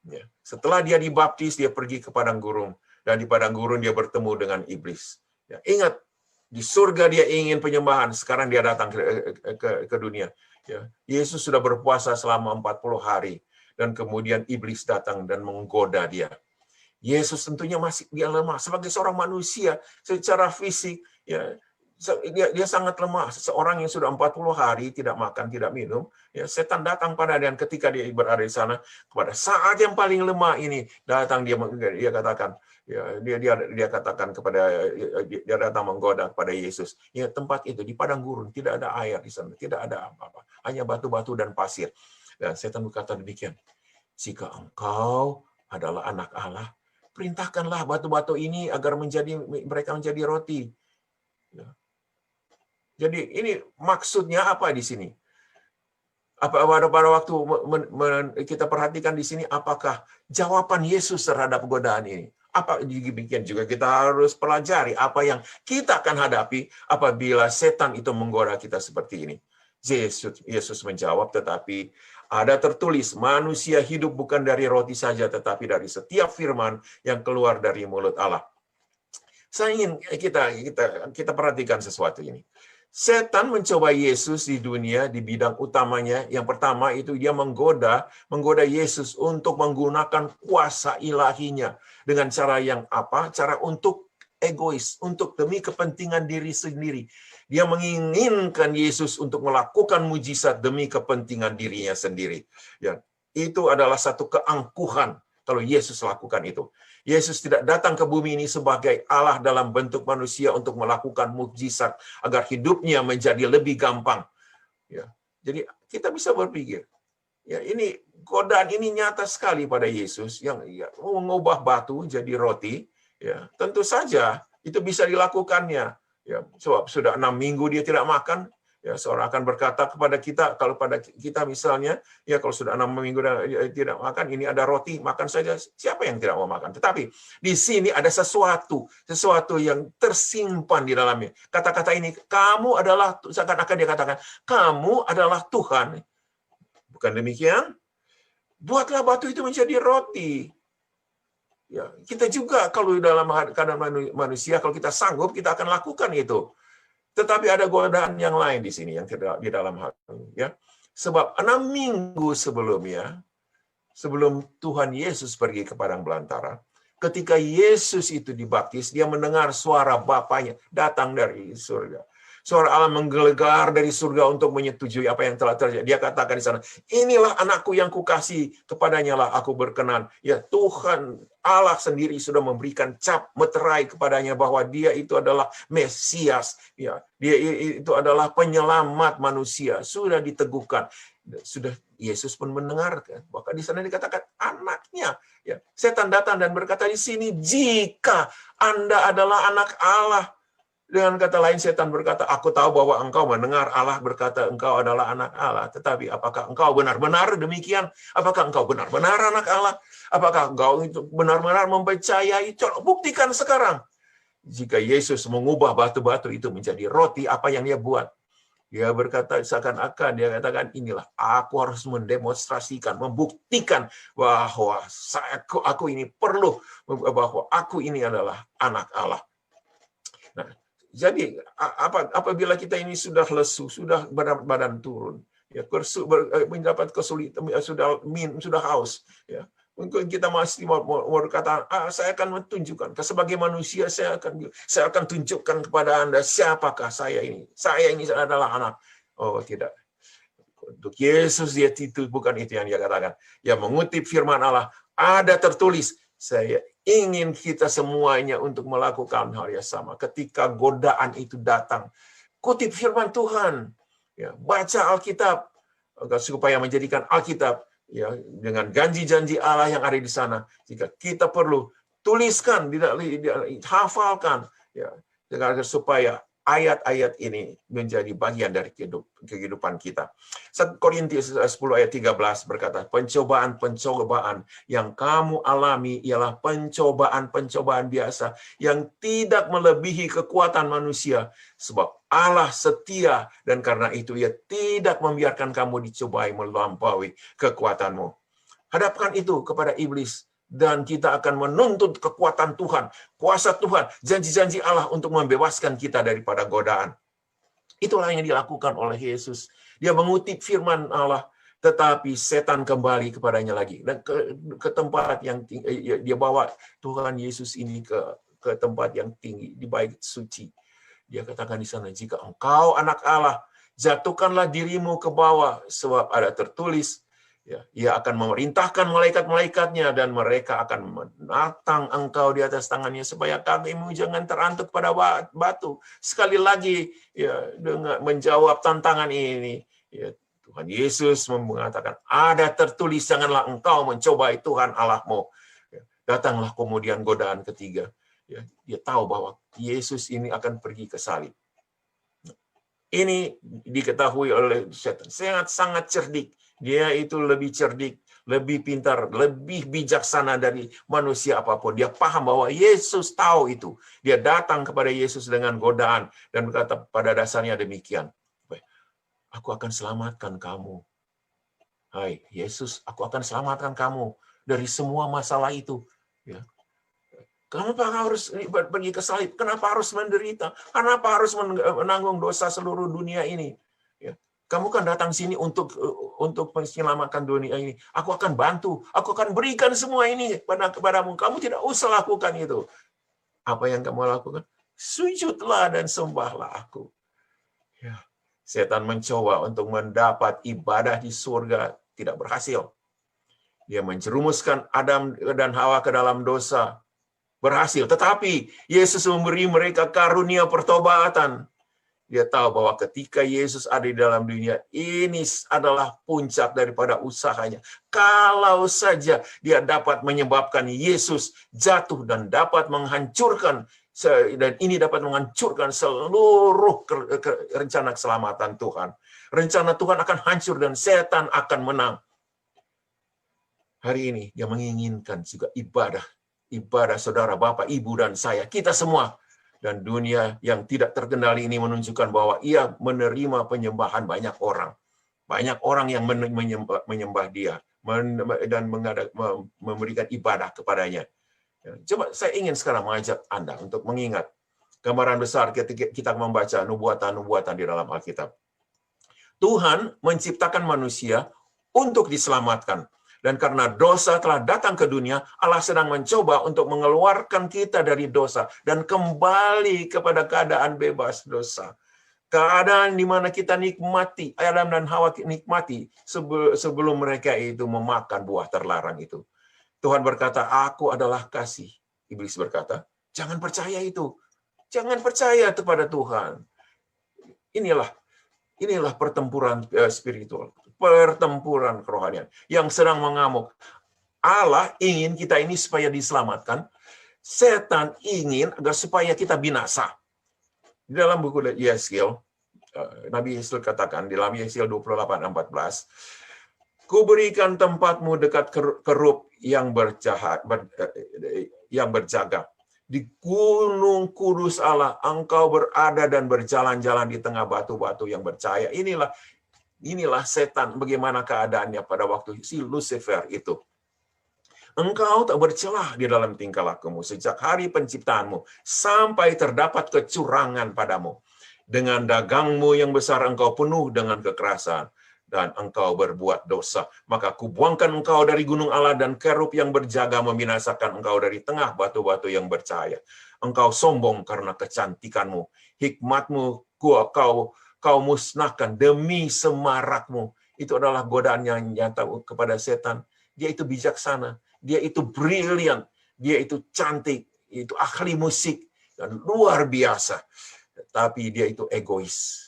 Ya. Setelah dia dibaptis, dia pergi ke padang gurun. Dan di padang gurun dia bertemu dengan iblis. Ya, ingat, di surga dia ingin penyembahan, sekarang dia datang ke dunia. Ya. Yesus sudah berpuasa selama 40 hari, dan kemudian iblis datang dan menggoda dia. Yesus tentunya masih dia lemah sebagai seorang manusia secara fisik, ya dia sangat lemah. Seorang yang sudah 40 hari tidak makan, tidak minum, ya setan datang pada dia, dan ketika dia berada di sana pada saat yang paling lemah ini datang dia katakan, ya dia katakan kepada dia datang menggoda kepada Yesus. Ya, tempat itu di padang gurun, tidak ada air di sana, tidak ada apa-apa, hanya batu-batu dan pasir. Dan setan berkata demikian, jika engkau adalah anak Allah, perintahkanlah batu-batu ini agar mereka menjadi roti. Ya. Jadi ini maksudnya apa di sini? Pada waktu kita perhatikan di sini, apakah jawaban Yesus terhadap godaan ini? Apa demikian juga kita harus pelajari apa yang kita akan hadapi apabila setan itu menggoda kita seperti ini. Yesus menjawab, tetapi ada tertulis, manusia hidup bukan dari roti saja, tetapi dari setiap firman yang keluar dari mulut Allah. Saya ingin kita perhatikan sesuatu ini. Setan mencoba Yesus di dunia di bidang utamanya. Yang pertama itu dia menggoda Yesus untuk menggunakan kuasa ilahinya dengan cara yang apa? Cara untuk egois, untuk demi kepentingan diri sendiri. Dia menginginkan Yesus untuk melakukan mujizat demi kepentingan dirinya sendiri. Ya, itu adalah satu keangkuhan kalau Yesus lakukan itu. Yesus tidak datang ke bumi ini sebagai Allah dalam bentuk manusia untuk melakukan mukjizat agar hidupnya menjadi lebih gampang. Ya, jadi kita bisa berpikir, ya ini godaan ini nyata sekali pada Yesus yang mengubah batu jadi roti. Ya, tentu saja itu bisa dilakukannya. Ya, sebab sudah 6 minggu dia tidak makan. Ya, seorang akan berkata kepada kita, kalau pada kita misalnya, ya kalau sudah 6 minggu tidak makan, ini ada roti, makan saja. Siapa yang tidak mau makan? Tetapi di sini ada sesuatu yang tersimpan di dalamnya. Kata-kata ini, kamu adalah, seakan-akan dia katakan, kamu adalah Tuhan. Bukan demikian? Buatlah batu itu menjadi roti. Ya, kita juga kalau dalam keadaan manusia, kalau kita sanggup, kita akan lakukan itu. Tetapi ada godaan yang lain di sini yang tidak di dalam hal ini, ya. Sebab 6 minggu sebelumnya, sebelum Tuhan Yesus pergi ke padang belantara, ketika Yesus itu dibaptis, dia mendengar suara Bapanya datang dari surga. Suara Allah menggelegar dari surga untuk menyetujui apa yang telah terjadi. Dia katakan di sana, inilah anakku yang kukasihi, kepadanya lah aku berkenan. Ya, Tuhan Allah sendiri sudah memberikan cap meterai kepadanya bahwa dia itu adalah Mesias. Ya, dia itu adalah penyelamat manusia. Sudah diteguhkan. Sudah Yesus pun mendengarkan. Bahkan di sana dikatakan anaknya. Ya, setan datang dan berkata di sini, jika Anda adalah anak Allah. Dengan kata lain, setan berkata, aku tahu bahwa engkau mendengar Allah berkata engkau adalah anak Allah. Tetapi apakah engkau benar-benar demikian? Apakah engkau benar-benar anak Allah? Apakah engkau itu benar-benar mempercayai? Coba buktikan sekarang. Jika Yesus mengubah batu-batu itu menjadi roti, apa yang dia buat? Dia berkata seakan-akan, dia katakan, inilah aku harus mendemonstrasikan, membuktikan bahwa aku ini perlu, bahwa aku ini adalah anak Allah. Nah, jadi apabila kita ini sudah lesu, sudah badan turun, ya mendapat kesulitan, sudah haus, ya mungkin kita masih mau berkata, saya akan menunjukkan, sebagai manusia saya akan tunjukkan kepada Anda siapakah saya ini. Saya ini adalah anak. Oh tidak, Untuk Yesus itu bukan itu yang dia katakan. Dia mengutip firman Allah, ada tertulis, saya ingin kita semuanya untuk melakukan hal yang sama. Ketika godaan itu datang, kutip firman Tuhan, ya, baca Alkitab supaya menjadikan Alkitab ya dengan janji-janji Allah yang ada di sana. Jika kita perlu tuliskan, hafalkan, ya, supaya ayat-ayat ini menjadi bagian dari kehidupan kita. 1 Korintus 10 ayat 13 berkata, pencobaan-pencobaan yang kamu alami ialah pencobaan-pencobaan biasa yang tidak melebihi kekuatan manusia, sebab Allah setia dan karena itu Ia tidak membiarkan kamu dicobai melampaui kekuatanmu. Hadapkan itu kepada iblis, dan kita akan menuntut kekuatan Tuhan, kuasa Tuhan, janji-janji Allah untuk membebaskan kita daripada godaan. Itulah yang dilakukan oleh Yesus. Dia mengutip firman Allah, tetapi setan kembali kepadanya lagi. Dan ke tempat yang tinggi, dia bawa Tuhan Yesus ini ke tempat yang tinggi, di bait suci. Dia katakan di sana, jika engkau anak Allah, jatuhkanlah dirimu ke bawah, sebab ada tertulis, ya, Ia akan memerintahkan malaikat-malaikatnya dan mereka akan menatang engkau di atas tangannya supaya kakimu jangan terantuk pada batu. Sekali lagi ya, dengan menjawab tantangan ini, ya, Tuhan Yesus mengatakan, ada tertulis, janganlah engkau mencobai Tuhan Allahmu. Ya, datanglah kemudian godaan ketiga. Ya, dia tahu bahwa Yesus ini akan pergi ke salib. Ini diketahui oleh setan. Sangat cerdik. Dia itu lebih cerdik, lebih pintar, lebih bijaksana dari manusia apapun. Dia paham bahwa Yesus tahu itu. Dia datang kepada Yesus dengan godaan dan berkata pada dasarnya demikian. Aku akan selamatkan kamu. Hai Yesus, aku akan selamatkan kamu dari semua masalah itu. Ya. Kenapa harus pergi ke salib? Kenapa harus menderita? Kenapa harus menanggung dosa seluruh dunia ini? Ya. Kamu kan datang sini untuk menyelamatkan dunia ini. Aku akan bantu. Aku akan berikan semua ini kepadamu. Kamu tidak usah lakukan itu. Apa yang kamu lakukan? Sujudlah dan sembahlah aku. Ya. Setan mencoba untuk mendapat ibadah di surga, tidak berhasil. Dia menjerumuskan Adam dan Hawa ke dalam dosa, berhasil. Tetapi Yesus memberi mereka karunia pertobatan. Dia tahu bahwa ketika Yesus ada di dalam dunia, ini adalah puncak daripada usahanya. Kalau saja dia dapat menyebabkan Yesus jatuh dan dapat menghancurkan, dan ini dapat menghancurkan seluruh rencana keselamatan Tuhan. Rencana Tuhan akan hancur dan setan akan menang. Hari ini dia menginginkan juga ibadah saudara, Bapak, Ibu, dan saya, kita semua. Dan dunia yang tidak terkendali ini menunjukkan bahwa ia menerima penyembahan banyak orang. Banyak orang yang menyembah dia dan memberikan ibadah kepadanya. Coba saya ingin sekarang mengajak Anda untuk mengingat gambaran besar ketika kita membaca nubuatan-nubuatan di dalam Alkitab. Tuhan menciptakan manusia untuk diselamatkan. Dan karena dosa telah datang ke dunia, Allah sedang mencoba untuk mengeluarkan kita dari dosa dan kembali kepada keadaan bebas dosa. Keadaan di mana kita nikmati, Adam dan Hawa nikmati sebelum mereka itu memakan buah terlarang itu. Tuhan berkata, aku adalah kasih. Iblis berkata, jangan percaya itu. Jangan percaya kepada Tuhan. Inilah pertempuran spiritual. Pertempuran kerohanian yang sedang mengamuk. Allah ingin kita ini supaya diselamatkan. Setan ingin agar supaya kita binasa. Di dalam buku Yeskel, Nabi Yeskel katakan, di dalam Yeskel 28:14, kuberikan tempatmu dekat kerub yang berjaga. Di gunung kudus Allah, engkau berada dan berjalan-jalan di tengah batu-batu yang bercahaya. Inilah setan, bagaimana keadaannya pada waktu si Lucifer itu. Engkau tak bercelah di dalam tingkah lakumu sejak hari penciptaanmu, sampai terdapat kecurangan padamu. Dengan dagangmu yang besar engkau penuh dengan kekerasan, dan engkau berbuat dosa. Maka kubuangkan engkau dari gunung Allah, dan kerub yang berjaga membinasakan engkau dari tengah batu-batu yang bercahaya. Engkau sombong karena kecantikanmu, hikmatmu kau musnahkan demi semarakmu. Itu adalah godaan yang nyata kepada setan. Dia itu bijaksana, dia itu brilian, dia itu cantik, itu ahli musik, dan luar biasa. Tapi dia itu egois.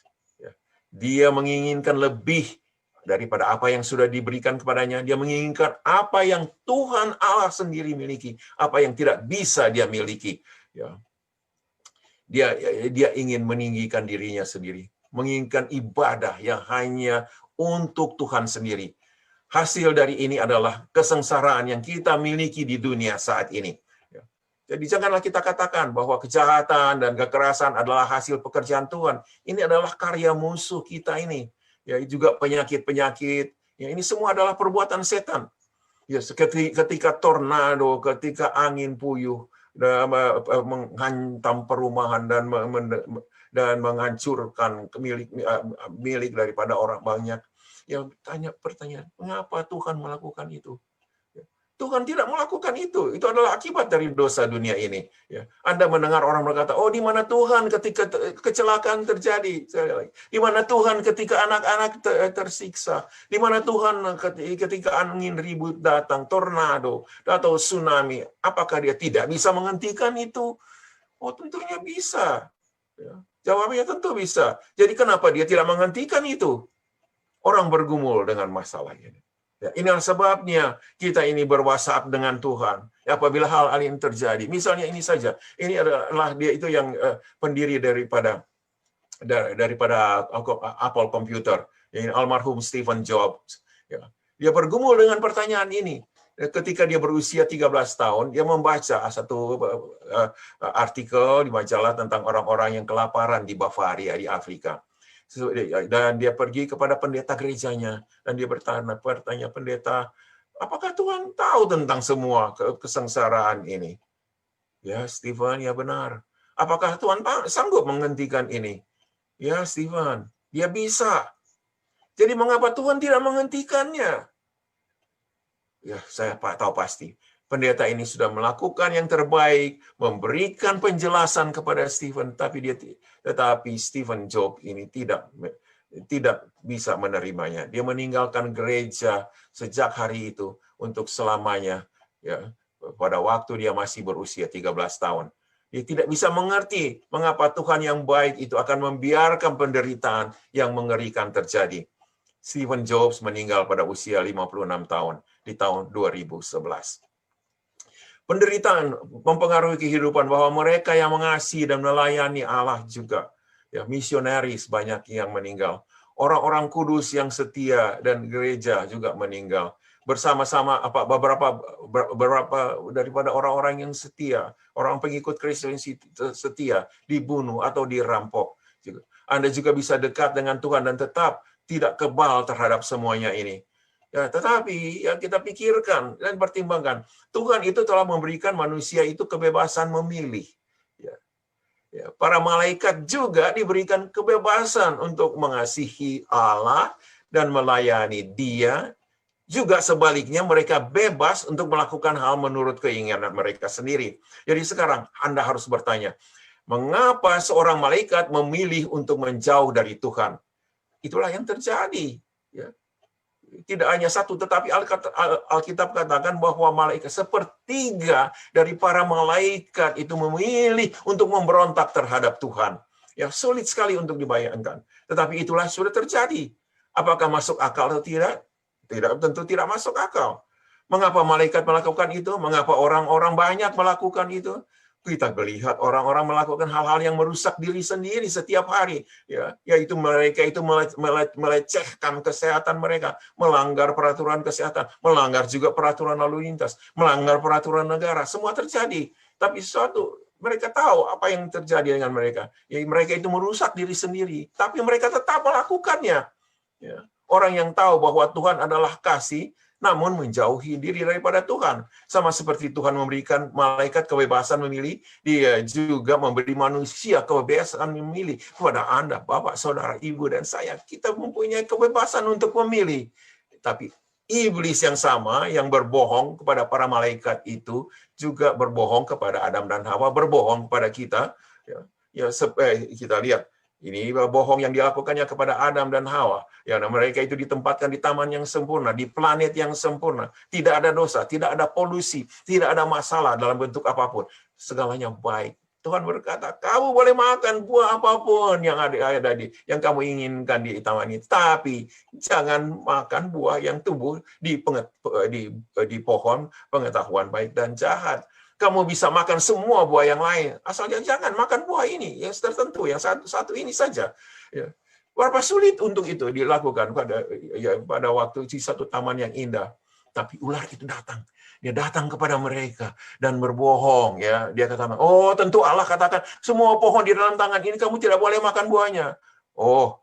Dia menginginkan lebih daripada apa yang sudah diberikan kepadanya. Dia menginginkan apa yang Tuhan Allah sendiri miliki, apa yang tidak bisa dia miliki. Dia ingin meninggikan dirinya sendiri, menginginkan ibadah yang hanya untuk Tuhan sendiri. Hasil dari ini adalah kesengsaraan yang kita miliki di dunia saat ini. Jadi janganlah kita katakan bahwa kejahatan dan kekerasan adalah hasil pekerjaan Tuhan. Ini adalah karya musuh kita ini. Ya, juga penyakit-penyakit. Ya, ini semua adalah perbuatan setan. Ya, ketika tornado, ketika angin puyuh menghantam perumahan dan menghancurkan milik daripada orang banyak. Ya, tanya pertanyaan, mengapa Tuhan melakukan itu? Tuhan tidak melakukan itu. Itu adalah akibat dari dosa dunia ini. Ya. Anda mendengar orang berkata, oh di mana Tuhan ketika kecelakaan terjadi? Di mana Tuhan ketika anak-anak tersiksa? Di mana Tuhan ketika angin ribut datang, tornado, atau tsunami? Apakah dia tidak bisa menghentikan itu? Oh tentunya bisa. Ya. Jawabnya tentu bisa. Jadi kenapa dia tidak menghentikan itu? Orang bergumul dengan masalah ini. Ya, inilah sebabnya kita ini berwasap dengan Tuhan. Ya, apabila hal ini terjadi, misalnya ini saja, ini adalah dia itu yang pendiri daripada Apple Computer, yang almarhum Stephen Jobs. Ya, dia bergumul dengan pertanyaan ini. Ketika dia berusia 13 tahun, dia membaca satu artikel di majalah tentang orang-orang yang kelaparan di Bavaria, di Afrika. Dan dia pergi kepada pendeta gerejanya dan dia bertanya, pendeta, apakah Tuhan tahu tentang semua kesengsaraan ini? Ya, Stephen, ya benar. Apakah Tuhan sanggup menghentikan ini? Ya, Stephen, dia bisa. Jadi mengapa Tuhan tidak menghentikannya? Ya, saya tahu pasti. Pendeta ini sudah melakukan yang terbaik, memberikan penjelasan kepada Stephen, tetapi Stephen Jobs ini tidak bisa menerimanya. Dia meninggalkan gereja sejak hari itu untuk selamanya. Ya, pada waktu dia masih berusia 13 tahun. Dia tidak bisa mengerti mengapa Tuhan yang baik itu akan membiarkan penderitaan yang mengerikan terjadi. Stephen Jobs meninggal pada usia 56 tahun di tahun 2011. Penderitaan mempengaruhi kehidupan bahwa mereka yang mengasihi dan melayani Allah juga. Ya, misionaris banyak yang meninggal. Orang-orang kudus yang setia dan gereja juga meninggal. Bersama-sama beberapa daripada orang-orang yang setia, orang pengikut Kristus setia dibunuh atau dirampok. Anda juga bisa dekat dengan Tuhan dan tetap tidak kebal terhadap semuanya ini. Ya, tetapi yang kita pikirkan dan pertimbangkan, Tuhan itu telah memberikan manusia itu kebebasan memilih. Ya, para malaikat juga diberikan kebebasan untuk mengasihi Allah dan melayani Dia. Juga sebaliknya mereka bebas untuk melakukan hal menurut keinginan mereka sendiri. Jadi sekarang Anda harus bertanya, mengapa seorang malaikat memilih untuk menjauh dari Tuhan? Itulah yang terjadi. Ya. Tidak hanya satu, tetapi Alkitab katakan bahwa malaikat sepertiga dari para malaikat itu memilih untuk memberontak terhadap Tuhan. Ya, sulit sekali untuk dibayangkan. Tetapi itulah sudah terjadi. Apakah masuk akal atau tidak? Tidak, tentu tidak masuk akal. Mengapa malaikat melakukan itu? Mengapa orang-orang banyak melakukan itu? Kita melihat orang-orang melakukan hal-hal yang merusak diri sendiri setiap hari, ya, yaitu mereka itu melecehkan kesehatan mereka, melanggar peraturan kesehatan, melanggar juga peraturan lalu lintas, melanggar peraturan negara, semua terjadi. Tapi mereka tahu apa yang terjadi dengan mereka. Ya, mereka itu merusak diri sendiri, tapi mereka tetap melakukannya. Ya. Orang yang tahu bahwa Tuhan adalah kasih, namun menjauhi diri daripada Tuhan. Sama seperti Tuhan memberikan malaikat kebebasan memilih, Dia juga memberi manusia kebebasan memilih. Kepada Anda, Bapak, Saudara, Ibu, dan saya, kita mempunyai kebebasan untuk memilih. Tapi iblis yang sama, yang berbohong kepada para malaikat itu, juga berbohong kepada Adam dan Hawa, berbohong kepada kita. Kita lihat Ini bohong yang dilakukannya kepada Adam dan Hawa. Ya, mereka itu ditempatkan di taman yang sempurna, di planet yang sempurna. Tidak ada dosa, tidak ada polusi, tidak ada masalah dalam bentuk apapun. Segalanya baik. Tuhan berkata, kamu boleh makan buah apapun yang ada yang kamu inginkan di taman ini. Tapi jangan makan buah yang tumbuh di pohon pengetahuan baik dan jahat. Kamu bisa makan semua buah yang lain, asalnya jangan makan buah ini yang tertentu, yang satu ini saja. Ya. Berapa sulit untuk itu dilakukan pada waktu di satu taman yang indah. Tapi ular itu datang. Dia datang kepada mereka dan berbohong. Ya, dia katakan, oh tentu Allah katakan semua pohon di dalam tangan ini kamu tidak boleh makan buahnya. Oh,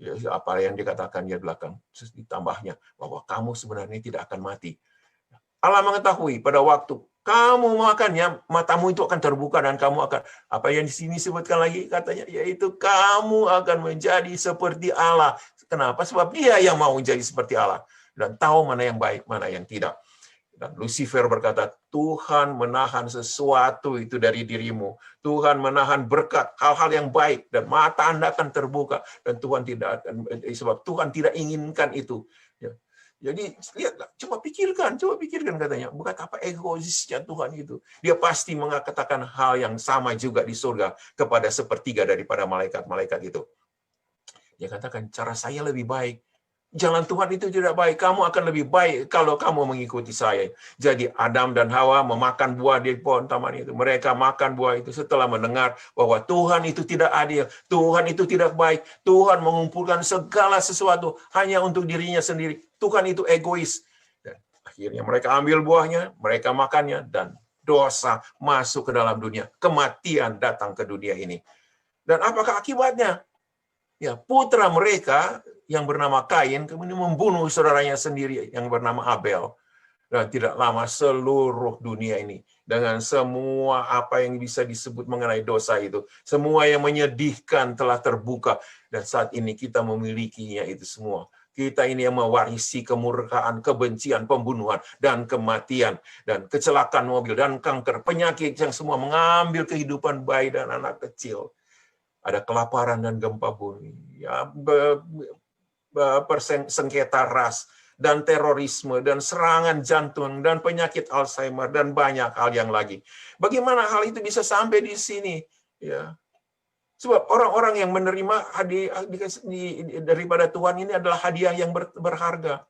ya, apa yang dikatakan di belakang? Terus ditambahnya bahwa kamu sebenarnya tidak akan mati. Allah mengetahui pada waktu kamu makannya, matamu itu akan terbuka dan kamu akan, apa yang di sini sebutkan lagi katanya, yaitu kamu akan menjadi seperti Allah. Kenapa? Sebab Dia yang mau menjadi seperti Allah dan tahu mana yang baik, mana yang tidak. Dan Lucifer berkata, Tuhan menahan sesuatu itu dari dirimu. Tuhan menahan berkat, hal-hal yang baik, dan mata Anda akan terbuka. Dan Tuhan tidak akan, sebab Tuhan tidak inginkan itu. Ya. Jadi lihatlah, coba pikirkan katanya, betapa egoisnya Tuhan itu. Dia pasti mengatakan hal yang sama juga di surga kepada sepertiga daripada malaikat-malaikat itu. Dia katakan, cara saya lebih baik. Jalan Tuhan itu tidak baik. Kamu akan lebih baik kalau kamu mengikuti saya. Jadi Adam dan Hawa memakan buah di pohon taman itu. Mereka makan buah itu setelah mendengar bahwa Tuhan itu tidak adil. Tuhan itu tidak baik. Tuhan mengumpulkan segala sesuatu hanya untuk dirinya sendiri. Tuhan itu egois. Dan akhirnya mereka ambil buahnya, mereka makannya, dan dosa masuk ke dalam dunia. Kematian datang ke dunia ini. Dan apakah akibatnya? Ya, putra mereka yang bernama Kain kemudian membunuh saudaranya sendiri yang bernama Abel. Dan tidak lama seluruh dunia ini dengan semua apa yang bisa disebut mengenai dosa itu, semua yang menyedihkan telah terbuka, dan saat ini kita memilikinya itu semua. Kita ini yang mewarisi kemurkaan, kebencian, pembunuhan, dan kematian, dan kecelakaan mobil, dan kanker, penyakit yang semua mengambil kehidupan bayi dan anak kecil. Ada kelaparan dan gempa bumi, ya, sengketa ras, dan terorisme, dan serangan jantung, dan penyakit Alzheimer, dan banyak hal yang lagi. Bagaimana hal itu bisa sampai di sini? Ya. Sebab orang-orang yang menerima hadiah daripada Tuhan ini adalah hadiah yang berharga.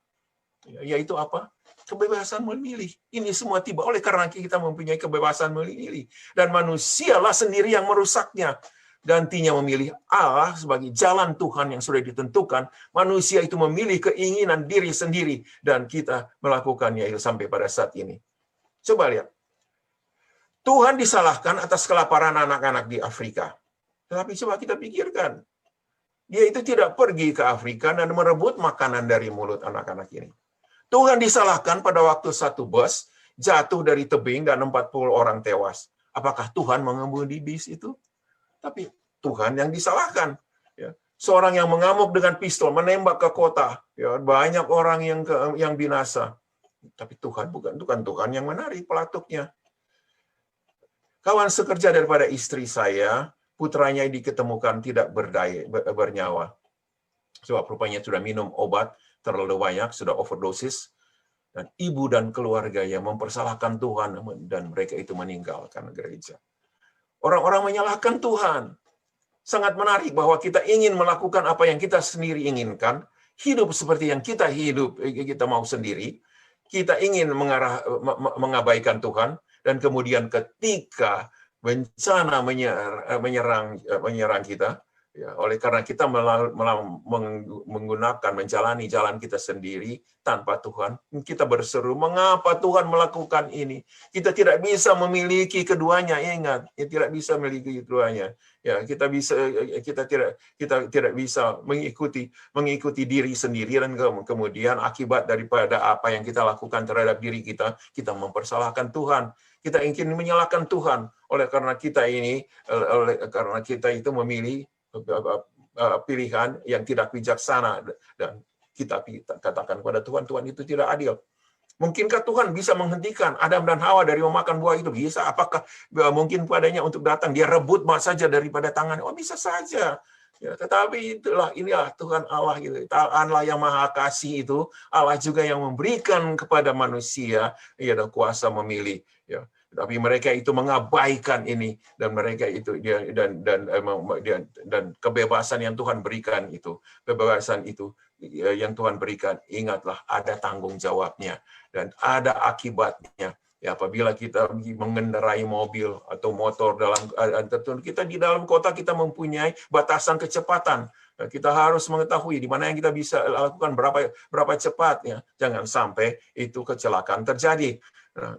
Yaitu apa? Kebebasan memilih. Ini semua tiba oleh karena kita mempunyai kebebasan memilih. Dan manusialah sendiri yang merusaknya. Gantinya memilih Allah sebagai jalan Tuhan yang sudah ditentukan, manusia itu memilih keinginan diri sendiri, dan kita melakukannya itu sampai pada saat ini. Coba lihat. Tuhan disalahkan atas kelaparan anak-anak di Afrika. Tetapi coba kita pikirkan. Dia itu tidak pergi ke Afrika dan merebut makanan dari mulut anak-anak ini. Tuhan disalahkan pada waktu satu bus jatuh dari tebing dan 40 orang tewas. Apakah Tuhan mengemudi bis itu? Tapi Tuhan yang disalahkan. Ya. Seorang yang mengamuk dengan pistol, menembak ke kota. Ya, banyak orang yang binasa. Tapi Tuhan bukan Tuhan yang menarik pelatuknya. Kawan sekerja daripada istri saya, putranya diketemukan tidak bernyawa. Sebab rupanya sudah minum obat terlalu banyak, sudah overdosis. Dan ibu dan keluarga yang mempersalahkan Tuhan, dan mereka itu meninggalkan gereja. Orang-orang menyalahkan Tuhan. Sangat menarik bahwa kita ingin melakukan apa yang kita sendiri inginkan, hidup seperti yang kita mau sendiri. Kita ingin mengabaikan Tuhan, dan kemudian ketika bencana menyerang kita, ya, oleh karena kita menjalani jalan kita sendiri tanpa Tuhan, kita berseru, mengapa Tuhan melakukan ini? Kita tidak bisa memiliki keduanya, ingat, ya, tidak bisa memiliki keduanya. Ya, kita tidak bisa mengikuti diri sendiri, dan kemudian akibat daripada apa yang kita lakukan terhadap diri kita, kita mempersalahkan Tuhan. Kita ingin menyalahkan Tuhan oleh karena kita itu memilih pilihan yang tidak bijaksana, dan kita katakan kepada Tuhan, Tuhan itu tidak adil. Mungkinkah Tuhan bisa menghentikan Adam dan Hawa dari memakan buah itu? Bisa. Apakah mungkin padanya untuk datang dia rebut saja daripada tangan? Oh, bisa saja. Ya, tetapi inilah Tuhan Allah gitu. Allah yang Maha Kasih itu, Allah juga yang memberikan kepada manusia ya dan kuasa memilih. Ya, tapi mereka itu mengabaikan ini dan mereka itu dan kebebasan yang Tuhan berikan itu, kebebasan itu yang Tuhan berikan. Ingatlah ada tanggung jawabnya dan ada akibatnya. Ya, apabila kita mengendarai mobil atau motor kita di dalam kota kita mempunyai batasan kecepatan. Kita harus mengetahui di mana yang kita bisa lakukan berapa cepat ya. Jangan sampai itu kecelakaan terjadi. Nah,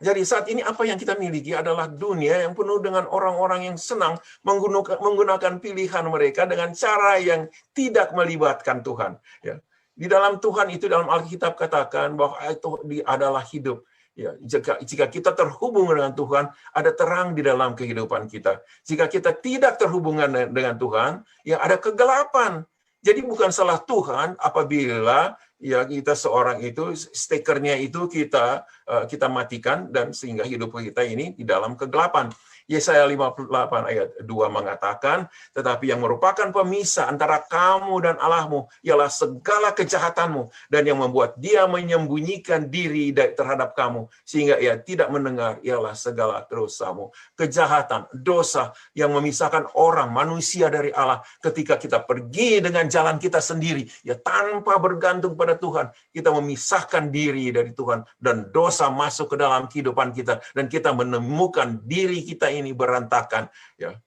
jadi saat ini apa yang kita miliki adalah dunia yang penuh dengan orang-orang yang senang menggunakan pilihan mereka dengan cara yang tidak melibatkan Tuhan. Ya. Di dalam Tuhan itu dalam Alkitab katakan bahwa itu adalah hidup. Ya, jika kita terhubung dengan Tuhan, ada terang di dalam kehidupan kita. Jika kita tidak terhubungan dengan Tuhan, ya ada kegelapan. Jadi bukan salah Tuhan apabila ya kita seorang itu stekernya itu kita matikan dan sehingga hidup kita ini di dalam kegelapan. Yesaya 58 ayat 2 mengatakan, tetapi yang merupakan pemisah antara kamu dan Allahmu ialah segala kejahatanmu dan yang membuat dia menyembunyikan diri terhadap kamu sehingga ia tidak mendengar ialah segala dosamu. Kejahatan, dosa yang memisahkan orang, manusia dari Allah ketika kita pergi dengan jalan kita sendiri, ya tanpa bergantung pada Tuhan, kita memisahkan diri dari Tuhan dan dosa masuk ke dalam kehidupan kita dan kita menemukan diri kita ini berantakan. Ya,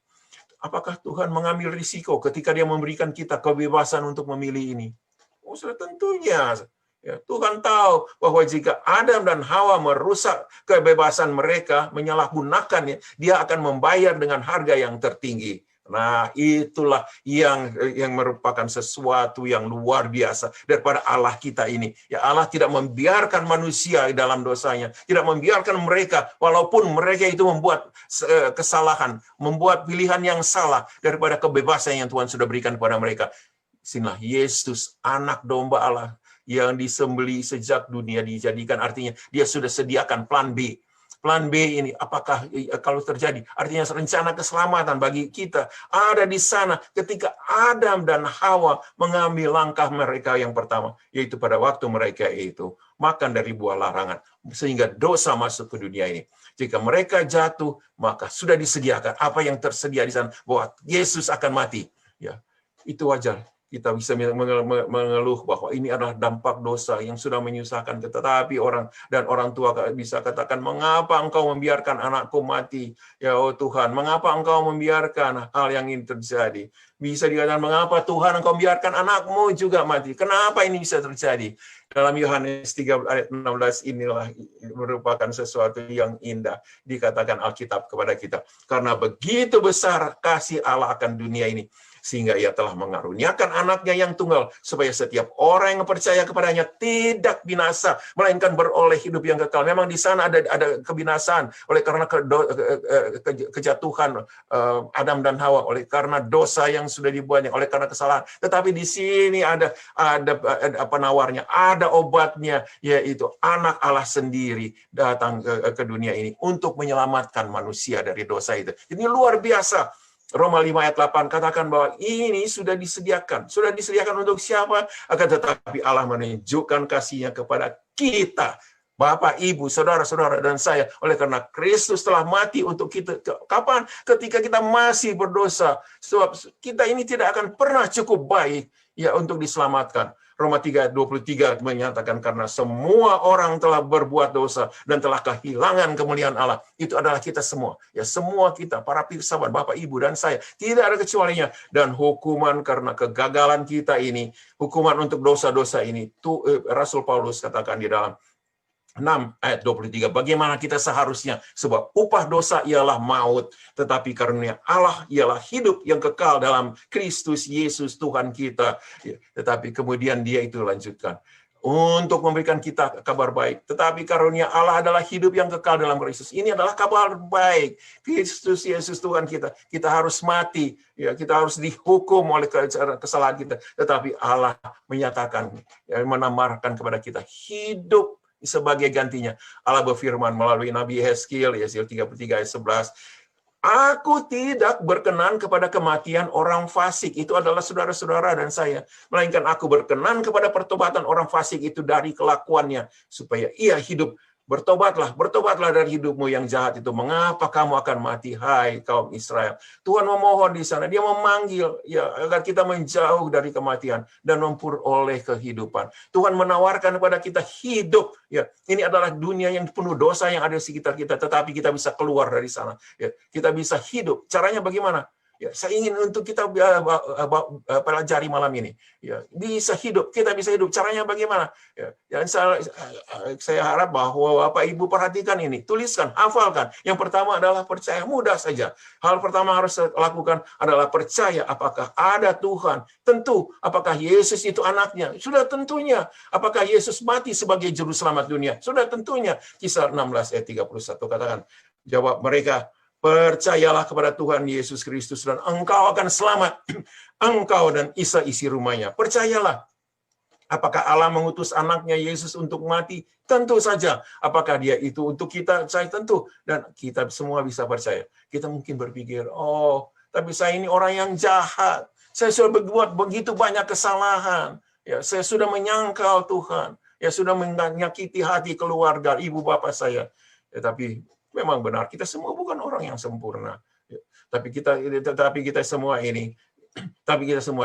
apakah Tuhan mengambil risiko ketika Dia memberikan kita kebebasan untuk memilih ini? Oh, sudah tentunya. Ya, Tuhan tahu bahwa jika Adam dan Hawa merusak kebebasan mereka, menyalahgunakannya, Dia akan membayar dengan harga yang tertinggi. Nah, itulah yang merupakan sesuatu yang luar biasa daripada Allah kita ini. Ya, Allah tidak membiarkan manusia dalam dosanya, tidak membiarkan mereka walaupun mereka itu membuat kesalahan, membuat pilihan yang salah daripada kebebasan yang Tuhan sudah berikan kepada mereka. Sinilah Yesus, anak domba Allah yang disembelih sejak dunia dijadikan, artinya Dia sudah sediakan plan B. Plan B ini, apakah kalau terjadi? Artinya rencana keselamatan bagi kita ada di sana ketika Adam dan Hawa mengambil langkah mereka yang pertama, yaitu pada waktu mereka itu makan dari buah larangan, sehingga dosa masuk ke dunia ini. Jika mereka jatuh, maka sudah disediakan apa yang tersedia di sana, bahwa Yesus akan mati. Ya, itu wajar. Kita bisa mengeluh bahwa ini adalah dampak dosa yang sudah menyusahkan. Tetapi orang tua bisa katakan, mengapa engkau membiarkan anakku mati? Ya oh Tuhan, mengapa engkau membiarkan hal yang ini terjadi? Bisa dikatakan, mengapa Tuhan engkau membiarkan anakmu juga mati? Kenapa ini bisa terjadi? Dalam Yohanes 3 ayat 16 inilah merupakan sesuatu yang indah. Dikatakan Alkitab kepada kita. Karena begitu besar kasih Allah akan dunia ini, sehingga Ia telah mengaruniakan anaknya yang tunggal, supaya setiap orang yang percaya kepadanya tidak binasa, melainkan beroleh hidup yang kekal. Memang di sana ada kebinasaan, oleh karena kejatuhan Adam dan Hawa, oleh karena dosa yang sudah dibuatnya, oleh karena kesalahan. Tetapi di sini ada penawarnya, ada obatnya, yaitu anak Allah sendiri datang ke dunia ini untuk menyelamatkan manusia dari dosa itu. Ini luar biasa. Roma 5 ayat 8 katakan bahwa ini sudah disediakan. Sudah disediakan untuk siapa? Akan tetapi Allah menunjukkan kasih-Nya kepada kita, Bapak, Ibu, saudara-saudara, dan saya. Oleh karena Kristus telah mati untuk kita. Kapan? Ketika kita masih berdosa. Sebab kita ini tidak akan pernah cukup baik ya untuk diselamatkan. Roma 3 ayat 23 menyatakan karena semua orang telah berbuat dosa dan telah kehilangan kemuliaan Allah. Itu adalah kita semua. Ya, semua kita, para filsafat, Bapak, Ibu, dan saya. Tidak ada kecualinya. Dan hukuman karena kegagalan kita ini, hukuman untuk dosa-dosa ini, Rasul Paulus katakan di dalam 6 ayat 23, bagaimana kita seharusnya, sebab upah dosa ialah maut, tetapi karunia Allah ialah hidup yang kekal dalam Kristus Yesus Tuhan kita. Tetapi kemudian dia itu lanjutkan, untuk memberikan kita kabar baik. Tetapi karunia Allah adalah hidup yang kekal dalam Kristus. Ini adalah kabar baik. Kristus Yesus Tuhan kita. Kita harus mati. Ya, kita harus dihukum oleh kesalahan kita. Tetapi Allah menyatakan, menambahkan kepada kita hidup sebagai gantinya. Allah berfirman melalui Nabi Yeskiel 33 ayat 11, Aku tidak berkenan kepada kematian orang fasik. Itu adalah saudara-saudara dan saya. Melainkan aku berkenan kepada pertobatan orang fasik itu dari kelakuannya. Supaya ia hidup. Bertobatlah dari hidupmu yang jahat itu. Mengapa kamu akan mati, hai kaum Israel? Tuhan memohon di sana, dia memanggil ya agar kita menjauh dari kematian dan memperoleh kehidupan. Tuhan menawarkan kepada kita hidup. Ya, ini adalah dunia yang penuh dosa yang ada di sekitar kita, tetapi kita bisa keluar dari sana. Ya, kita bisa hidup. Caranya bagaimana? Ya, saya ingin untuk kita pelajari malam ini. Ya, bisa hidup, kita bisa hidup. Caranya bagaimana? Ya, dan saya harap bahwa Bapak Ibu perhatikan ini, tuliskan, hafalkan. Yang pertama adalah percaya, mudah saja. Hal pertama harus lakukan adalah percaya apakah ada Tuhan. Tentu, apakah Yesus itu anaknya? Sudah tentunya. Apakah Yesus mati sebagai juru selamat dunia? Sudah tentunya. Kisah 16 ayat 31 katakan. Jawab mereka, percayalah kepada Tuhan Yesus Kristus dan engkau akan selamat. Engkau dan isi rumahnya. Percayalah. Apakah Allah mengutus anaknya Yesus untuk mati? Tentu saja. Apakah dia itu untuk kita? Saya tentu. Dan kita semua bisa percaya. Kita mungkin berpikir, oh, tapi saya ini orang yang jahat. Saya sudah berbuat begitu banyak kesalahan. Ya, saya sudah menyangkal Tuhan. Ya, sudah menyakiti hati keluarga, ibu bapak saya. Ya, tapi memang benar, kita semua bukan orang yang sempurna. Tapi kita semua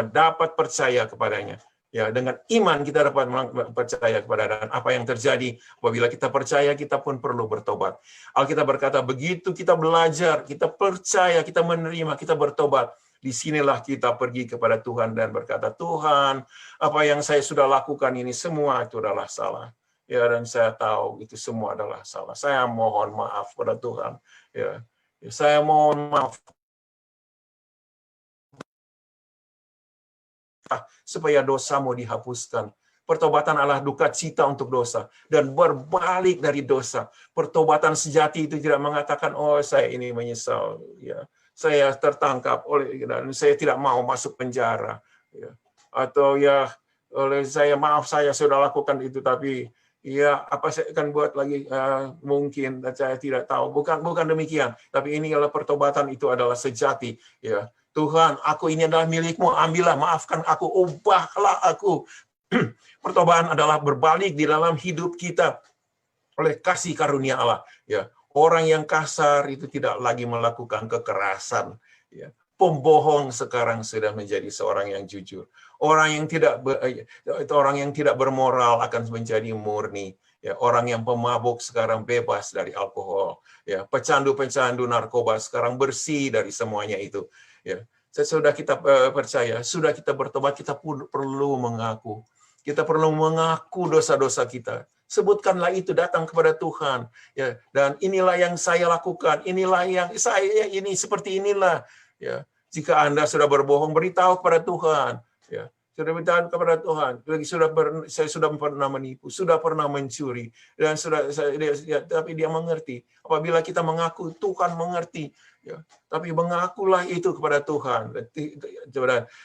dapat percaya kepadanya. Ya, dengan iman kita dapat percaya kepada, dan apa yang terjadi apabila kita percaya, kita pun perlu bertobat. Alkitab berkata, begitu kita belajar, kita percaya, kita menerima, kita bertobat, disinilah kita pergi kepada Tuhan dan berkata, Tuhan, apa yang saya sudah lakukan ini semua itu adalah salah. Ya, dan saya tahu itu semua adalah salah. Saya mohon maaf pada Tuhan. Ya, saya mohon maaf supaya dosamu dihapuskan. Pertobatan adalah duka cita untuk dosa dan berbalik dari dosa. Pertobatan sejati itu tidak mengatakan, oh saya ini menyesal, ya, saya tertangkap dan saya tidak mau masuk penjara, ya, atau ya oleh saya maaf saya sudah lakukan itu tapi ya, apa saya akan buat lagi? Mungkin saya tidak tahu. Bukan demikian. Tapi ini adalah pertobatan, itu adalah sejati. Ya, Tuhan, aku ini adalah milikmu. Ambillah, maafkan aku, ubahlah aku. Pertobatan adalah berbalik di dalam hidup kita oleh kasih karunia Allah. Ya, orang yang kasar itu tidak lagi melakukan kekerasan. Ya, pembohong sekarang sudah menjadi seorang yang jujur. Orang yang tidak bermoral akan menjadi murni. Ya, orang yang pemabuk sekarang bebas dari alkohol. Ya, pecandu-pecandu narkoba sekarang bersih dari semuanya itu. Ya, sesudah kita percaya, sudah kita bertobat, kita pun perlu mengaku. Kita perlu mengaku dosa-dosa kita. Sebutkanlah itu, datang kepada Tuhan. Ya, dan inilah yang saya lakukan. Inilah yang saya ini seperti inilah. Ya, jika Anda sudah berbohong, beritahu kepada Tuhan. Ya, sudah beritahu kepada Tuhan. Saya sudah pernah menipu, sudah pernah mencuri, dan tapi dia mengerti. Apabila kita mengaku, Tuhan mengerti. Ya, tapi mengakulah itu kepada Tuhan.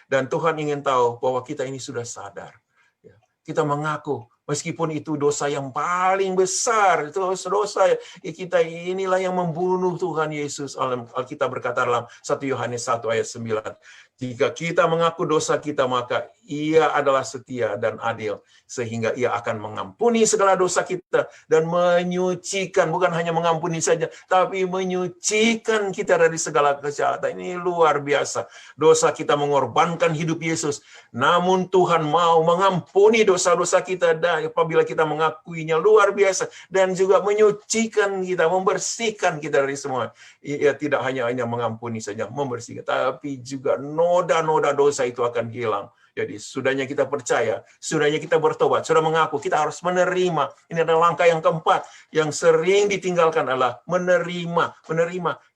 Dan Tuhan ingin tahu bahwa kita ini sudah sadar. Ya, kita mengaku. Meskipun itu dosa yang paling besar, itu dosa kita, inilah yang membunuh Tuhan Yesus. Alkitab berkata dalam 1 Yohanes 1 ayat 9. Jika kita mengaku dosa kita, maka Ia adalah setia dan adil, sehingga Ia akan mengampuni segala dosa kita dan menyucikan, bukan hanya mengampuni saja, tapi menyucikan kita dari segala kejahatan. Ini luar biasa. Dosa kita mengorbankan hidup Yesus, namun Tuhan mau mengampuni dosa-dosa kita dan apabila kita mengakuinya, luar biasa, dan juga menyucikan kita, membersihkan kita dari semua. Ia tidak hanya mengampuni saja, membersihkan, tapi juga noda-noda dosa itu akan hilang. Jadi sudahnya kita percaya, sudahnya kita bertobat, sudah mengaku, kita harus menerima. Ini adalah langkah yang keempat yang sering ditinggalkan adalah menerima.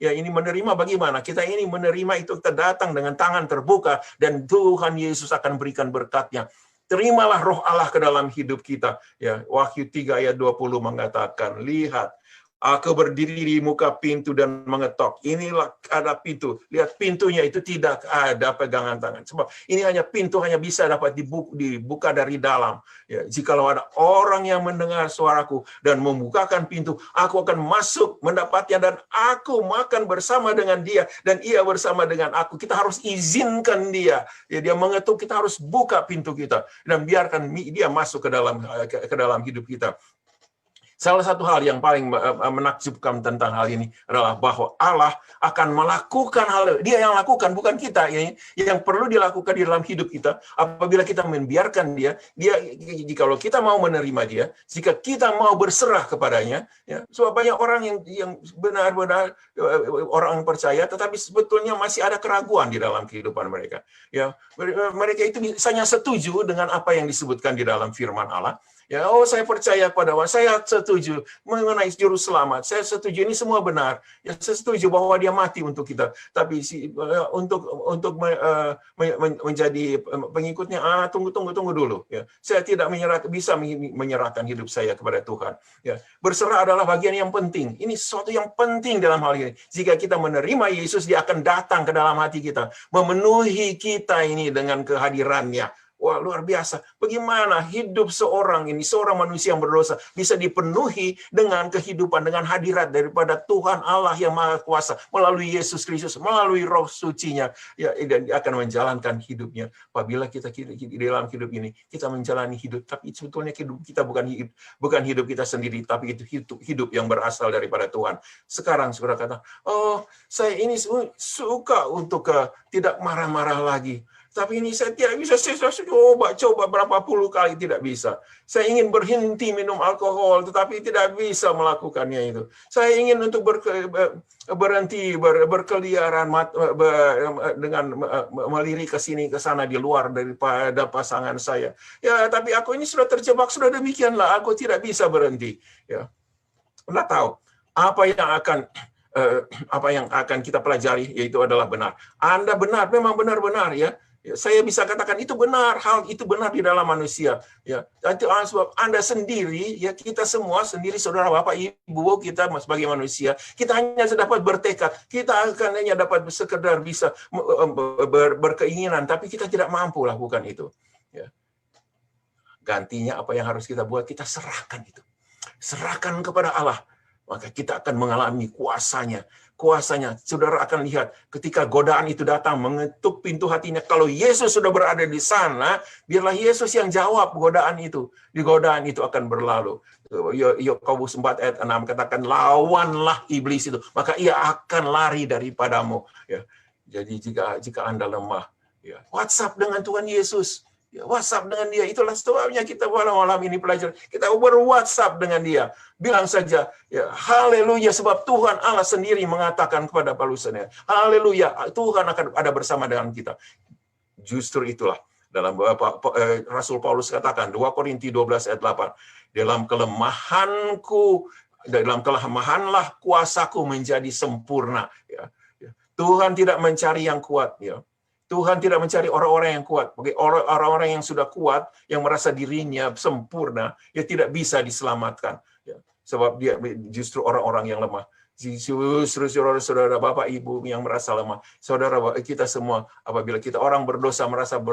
Ya, ini menerima bagaimana? Kita ini menerima itu kita datang dengan tangan terbuka dan Tuhan Yesus akan berikan berkat-Nya. Terimalah roh Allah ke dalam hidup kita. Ya, Wahyu 3 ayat 20 mengatakan, lihat, Aku berdiri di muka pintu dan mengetok. Inilah ada pintu. Lihat pintunya itu tidak ada pegangan tangan. Sebab ini hanya pintu hanya bisa dapat dibuka dari dalam. Ya, jikalau ada orang yang mendengar suaraku dan membukakan pintu, aku akan masuk mendapatnya dan aku makan bersama dengan dia dan ia bersama dengan aku. Kita harus izinkan dia. Ya, dia mengetuk, kita harus buka pintu kita dan biarkan dia masuk ke dalam hidup kita. Salah satu hal yang paling menakjubkan tentang hal ini adalah bahwa Allah akan melakukan hal, dia yang lakukan, bukan kita. Yang perlu dilakukan di dalam hidup kita, apabila kita membiarkan dia, jikalau kita mau menerima dia, jika kita mau berserah kepadanya, ya, sebab banyak orang yang benar-benar orang percaya, tetapi sebetulnya masih ada keraguan di dalam kehidupan mereka. Ya, mereka itu hanya setuju dengan apa yang disebutkan di dalam firman Allah. Ya, saya percaya pada Allah, saya setuju mengenai juru selamat, saya setuju ini semua benar. Ya, saya setuju bahwa dia mati untuk kita, tapi untuk menjadi pengikutnya, tunggu dulu. Ya, saya tidak bisa menyerahkan hidup saya kepada Tuhan. Ya, berserah adalah bagian yang penting. Ini sesuatu yang penting dalam hal ini. Jika kita menerima Yesus, dia akan datang ke dalam hati kita, memenuhi kita ini dengan kehadirannya. Wah, luar biasa. Bagaimana hidup seorang manusia yang berdosa bisa dipenuhi dengan kehidupan, dengan hadirat daripada Tuhan Allah yang Maha Kuasa melalui Yesus Kristus, melalui Roh Suci-Nya, ya, dan dia akan menjalankan hidupnya. Apabila kita di dalam hidup ini, kita menjalani hidup, tapi sebetulnya hidup kita bukan hidup kita sendiri, tapi itu hidup yang berasal daripada Tuhan. Sekarang saudara kata, saya ini suka untuk tidak marah-marah lagi. Tapi ini saya tidak bisa, saya coba berapa puluh kali tidak bisa. Saya ingin berhenti minum alkohol, tetapi tidak bisa melakukannya itu. Saya ingin untuk berhenti berkeliaran dengan melirik ke sini ke sana di luar daripada pasangan saya. Ya, tapi aku ini sudah terjebak, sudah demikianlah, aku tidak bisa berhenti. Ya, Anda tahu apa yang akan kita pelajari, yaitu adalah benar. Anda benar, memang benar-benar ya. Saya bisa katakan itu benar, hal itu benar di dalam manusia. Ya, itu sebab Anda sendiri, ya kita semua sendiri, saudara, bapak, ibu, kita sebagai manusia, kita hanya dapat bertekad, kita akan hanya dapat sekedar bisa berkeinginan, tapi kita tidak mampu lakukan itu. Ya. Gantinya apa yang harus kita buat? Kita serahkan itu, serahkan kepada Allah. Maka kita akan mengalami kuasanya. Saudara akan lihat ketika godaan itu datang mengetuk pintu hatinya. Kalau Yesus sudah berada di sana, biarlah Yesus yang jawab godaan itu. Di godaan itu akan berlalu. Yakobus 4 ayat 6 katakan, lawanlah iblis itu, maka ia akan lari daripadamu. Ya. Jadi jika Anda lemah, ya, WhatsApp dengan Tuhan Yesus. Ya, WhatsApp dengan dia. Itulah sebabnya kita malam ini belajar. Kita ber-WhatsApp dengan dia. Bilang saja, ya, haleluya, sebab Tuhan Allah sendiri mengatakan kepada Paulusnya, haleluya, Tuhan akan ada bersama dengan kita. Justru itulah dalam Rasul Paulus katakan 2 Korintus 12 ayat 8, dalam kelemahanlah kuasaku menjadi sempurna. Ya. Tuhan tidak mencari yang kuat, ya. Tuhan tidak mencari orang-orang yang kuat. Bagi orang-orang yang sudah kuat, yang merasa dirinya sempurna, ya tidak bisa diselamatkan. Ya, sebab dia justru orang-orang yang lemah. Justru saudara, bapak, ibu yang merasa lemah. Saudara, kita semua, apabila kita orang berdosa merasa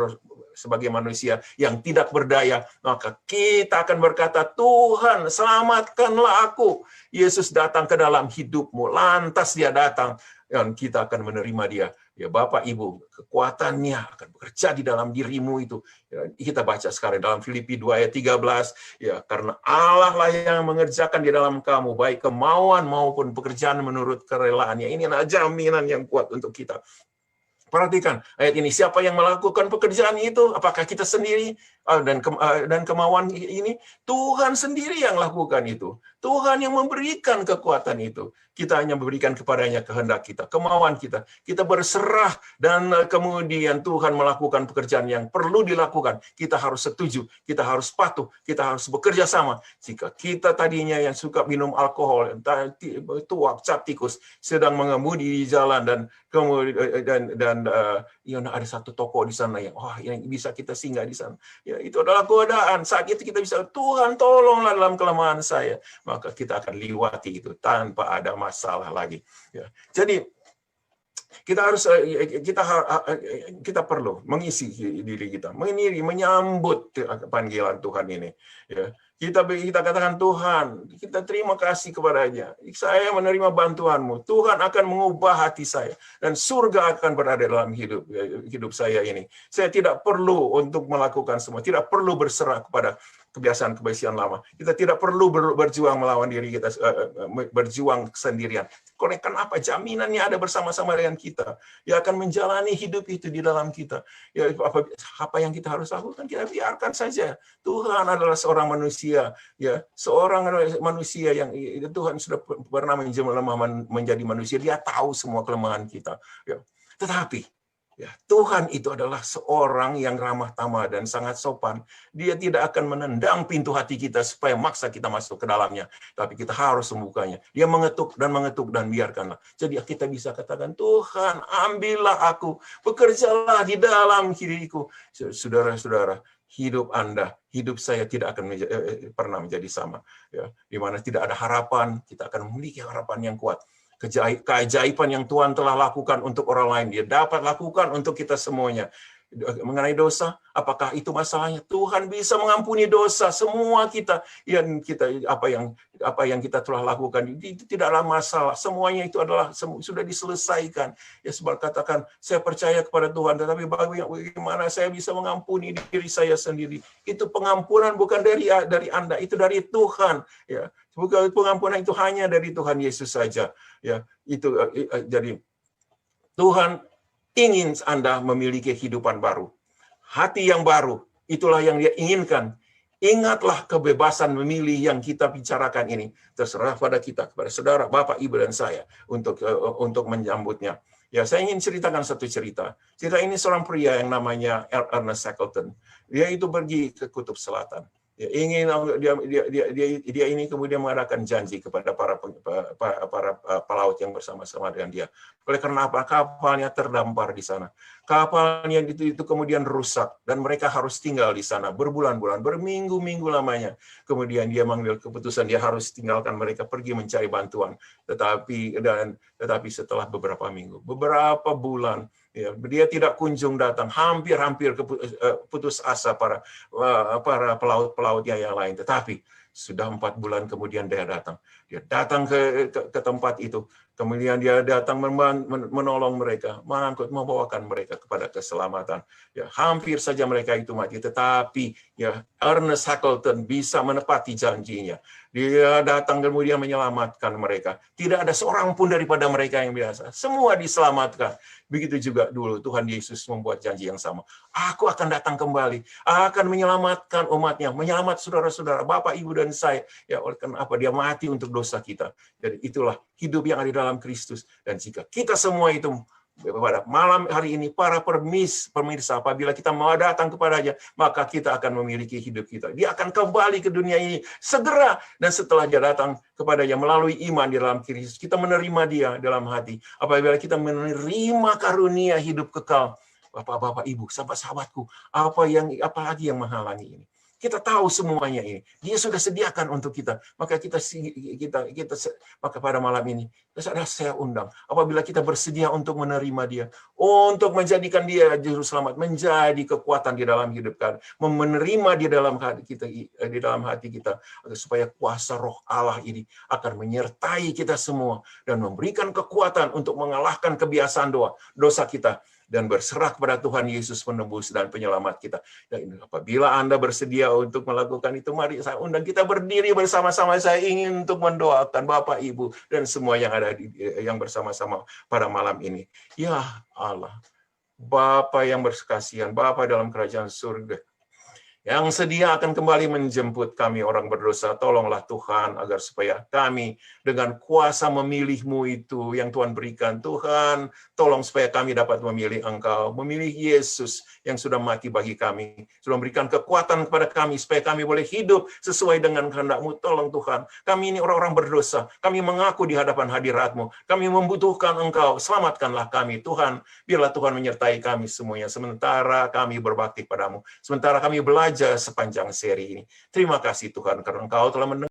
sebagai manusia yang tidak berdaya, maka kita akan berkata, Tuhan, selamatkanlah aku. Yesus datang ke dalam hidupmu, lantas dia datang, dan kita akan menerima dia. Ya, Bapak, Ibu, kekuatannya akan bekerja di dalam dirimu itu. Ya, kita baca sekarang dalam Filipi 2 ayat 13, ya, karena Allah lah yang mengerjakan di dalam kamu, baik kemauan maupun pekerjaan menurut kerelaannya. Ini adalah jaminan yang kuat untuk kita. Perhatikan ayat ini, siapa yang melakukan pekerjaan itu? Apakah kita sendiri dan kemauan ini? Tuhan sendiri yang lakukan itu. Tuhan yang memberikan kekuatan itu. Kita hanya memberikan kepadanya kehendak kita, kemauan kita. Kita berserah dan kemudian Tuhan melakukan pekerjaan yang perlu dilakukan. Kita harus setuju, kita harus patuh, kita harus bekerja sama. Jika kita tadinya yang suka minum alkohol, tuak, cap tikus, sedang mengemudi di jalan dan kemudian ada satu toko di sana yang yang bisa kita singgah di sana. Ya, itu adalah godaan. Saat itu kita bisa, Tuhan tolonglah dalam kelemahan saya. maka kita akan liwati itu tanpa ada masalah lagi. Ya. Jadi kita perlu mengisi diri kita, menyambut panggilan Tuhan ini. Ya. Kita katakan, Tuhan, kita terima kasih kepada-Nya. Saya menerima bantuan-Mu. Tuhan akan mengubah hati saya. Dan surga akan berada dalam hidup saya ini. Saya tidak perlu untuk melakukan semua. Tidak perlu berserah kepada kebiasaan-kebiasaan lama. Kita tidak perlu berjuang melawan diri kita, berjuang sendirian. Kenapa? Jaminannya ada bersama-sama dengan kita. Dia akan menjalani hidup itu di dalam kita. Ya, apa yang kita harus lakukan? Kita biarkan saja. Tuhan adalah seorang manusia, ya, seorang manusia yang Tuhan sudah pernah menjadi manusia. Dia tahu semua kelemahan kita. Ya. Tetapi ya, Tuhan itu adalah seorang yang ramah tamah dan sangat sopan. Dia tidak akan menendang pintu hati kita supaya maksa kita masuk ke dalamnya. Tapi kita harus membukanya. Dia mengetuk dan biarkanlah. Jadi kita bisa katakan, Tuhan, ambillah aku. Bekerjalah di dalam diriku. Saudara-saudara, hidup Anda, hidup saya tidak akan pernah menjadi sama. Ya, di mana tidak ada harapan, kita akan memiliki harapan yang kuat. Keajaiban yang Tuhan telah lakukan untuk orang lain, Dia dapat lakukan untuk kita semuanya. Mengenai dosa, apakah itu masalahnya? Tuhan bisa mengampuni dosa semua kita. Apa yang kita telah lakukan itu tidaklah masalah. Semuanya itu adalah sudah diselesaikan. Ya, sebab katakan, saya percaya kepada Tuhan, tetapi bagaimana saya bisa mengampuni diri saya sendiri? Itu pengampunan bukan dari Anda, itu dari Tuhan. Ya, bukan pengampunan itu hanya dari Tuhan Yesus saja. Ya, itu jadi Tuhan ingin Anda memiliki kehidupan baru. Hati yang baru, itulah yang Dia inginkan. Ingatlah kebebasan memilih yang kita bicarakan ini. Terserah pada kita, kepada saudara, Bapak, Ibu, dan saya untuk menyambutnya. Ya, saya ingin ceritakan satu cerita. Cerita ini seorang pria yang namanya Ernest Shackleton. Dia itu pergi ke Kutub Selatan. Dia ini kemudian mengadakan janji kepada para pelaut yang bersama-sama dengan dia. Oleh karena apa? Kapalnya terdampar di sana. Kapalnya itu kemudian rusak dan mereka harus tinggal di sana berbulan-bulan, berminggu-minggu lamanya. Kemudian dia mengambil keputusan dia harus tinggalkan mereka pergi mencari bantuan. Tetapi setelah beberapa minggu, beberapa bulan, ya, dia tidak kunjung datang, hampir putus asa para pelaut-pelautnya yang lain. Tetapi sudah 4 bulan kemudian dia datang. Dia datang ke tempat itu. Kemudian dia datang menolong mereka, membawakan mereka kepada keselamatan. Ya, hampir saja mereka itu mati, tetapi ya, Ernest Shackleton bisa menepati janjinya. Dia datang kemudian menyelamatkan mereka. Tidak ada seorang pun daripada mereka yang biasa. Semua diselamatkan. Begitu juga dulu Tuhan Yesus membuat janji yang sama. Aku akan datang kembali, akan menyelamatkan umatnya, menyelamat saudara-saudara, Bapak, Ibu, dan saya. Ya, oleh karena apa? Dia mati untuk dosa kita. Jadi itulah hidup yang ada di dalam Kristus. Dan jika kita semua itu pada malam hari ini, para pemirsa, apabila kita mau datang kepadanya, maka kita akan memiliki hidup kita. Dia akan kembali ke dunia ini segera. Dan setelah dia datang kepadanya melalui iman di dalam Kristus, kita menerima dia dalam hati. Apabila kita menerima karunia hidup kekal, Bapak-bapak, Ibu, sahabat-sahabatku, apa lagi yang menghalangi ini? Kita tahu semuanya ini. Dia sudah sediakan untuk kita. Maka maka pada malam ini saya undang. Apabila kita bersedia untuk menerima dia, untuk menjadikan dia juru selamat, menjadi kekuatan di dalam hidup kita, menerima di dalam hati kita, supaya kuasa Roh Allah ini akan menyertai kita semua dan memberikan kekuatan untuk mengalahkan kebiasaan dosa kita. Dan berserah kepada Tuhan Yesus penebus dan penyelamat kita. Dan apabila Anda bersedia untuk melakukan itu, mari saya undang kita berdiri bersama-sama. Saya ingin untuk mendoakan Bapak, Ibu, dan semua yang ada yang bersama-sama pada malam ini. Ya Allah, Bapa yang berkasihan, Bapa dalam kerajaan surga, yang sedia akan kembali menjemput kami orang berdosa. Tolonglah Tuhan agar supaya kami dengan kuasa memilih-Mu itu yang Tuhan berikan. Tuhan, tolong supaya kami dapat memilih Engkau, memilih Yesus yang sudah mati bagi kami, sudah memberikan kekuatan kepada kami supaya kami boleh hidup sesuai dengan kehendak-Mu. Tolong Tuhan, kami ini orang-orang berdosa, kami mengaku di hadapan hadirat-Mu, kami membutuhkan Engkau, selamatkanlah kami. Tuhan, biarlah Tuhan menyertai kami semuanya, sementara kami berbakti padamu, sementara kami belajar sepanjang seri ini. Terima kasih Tuhan, karena Engkau telah mendengar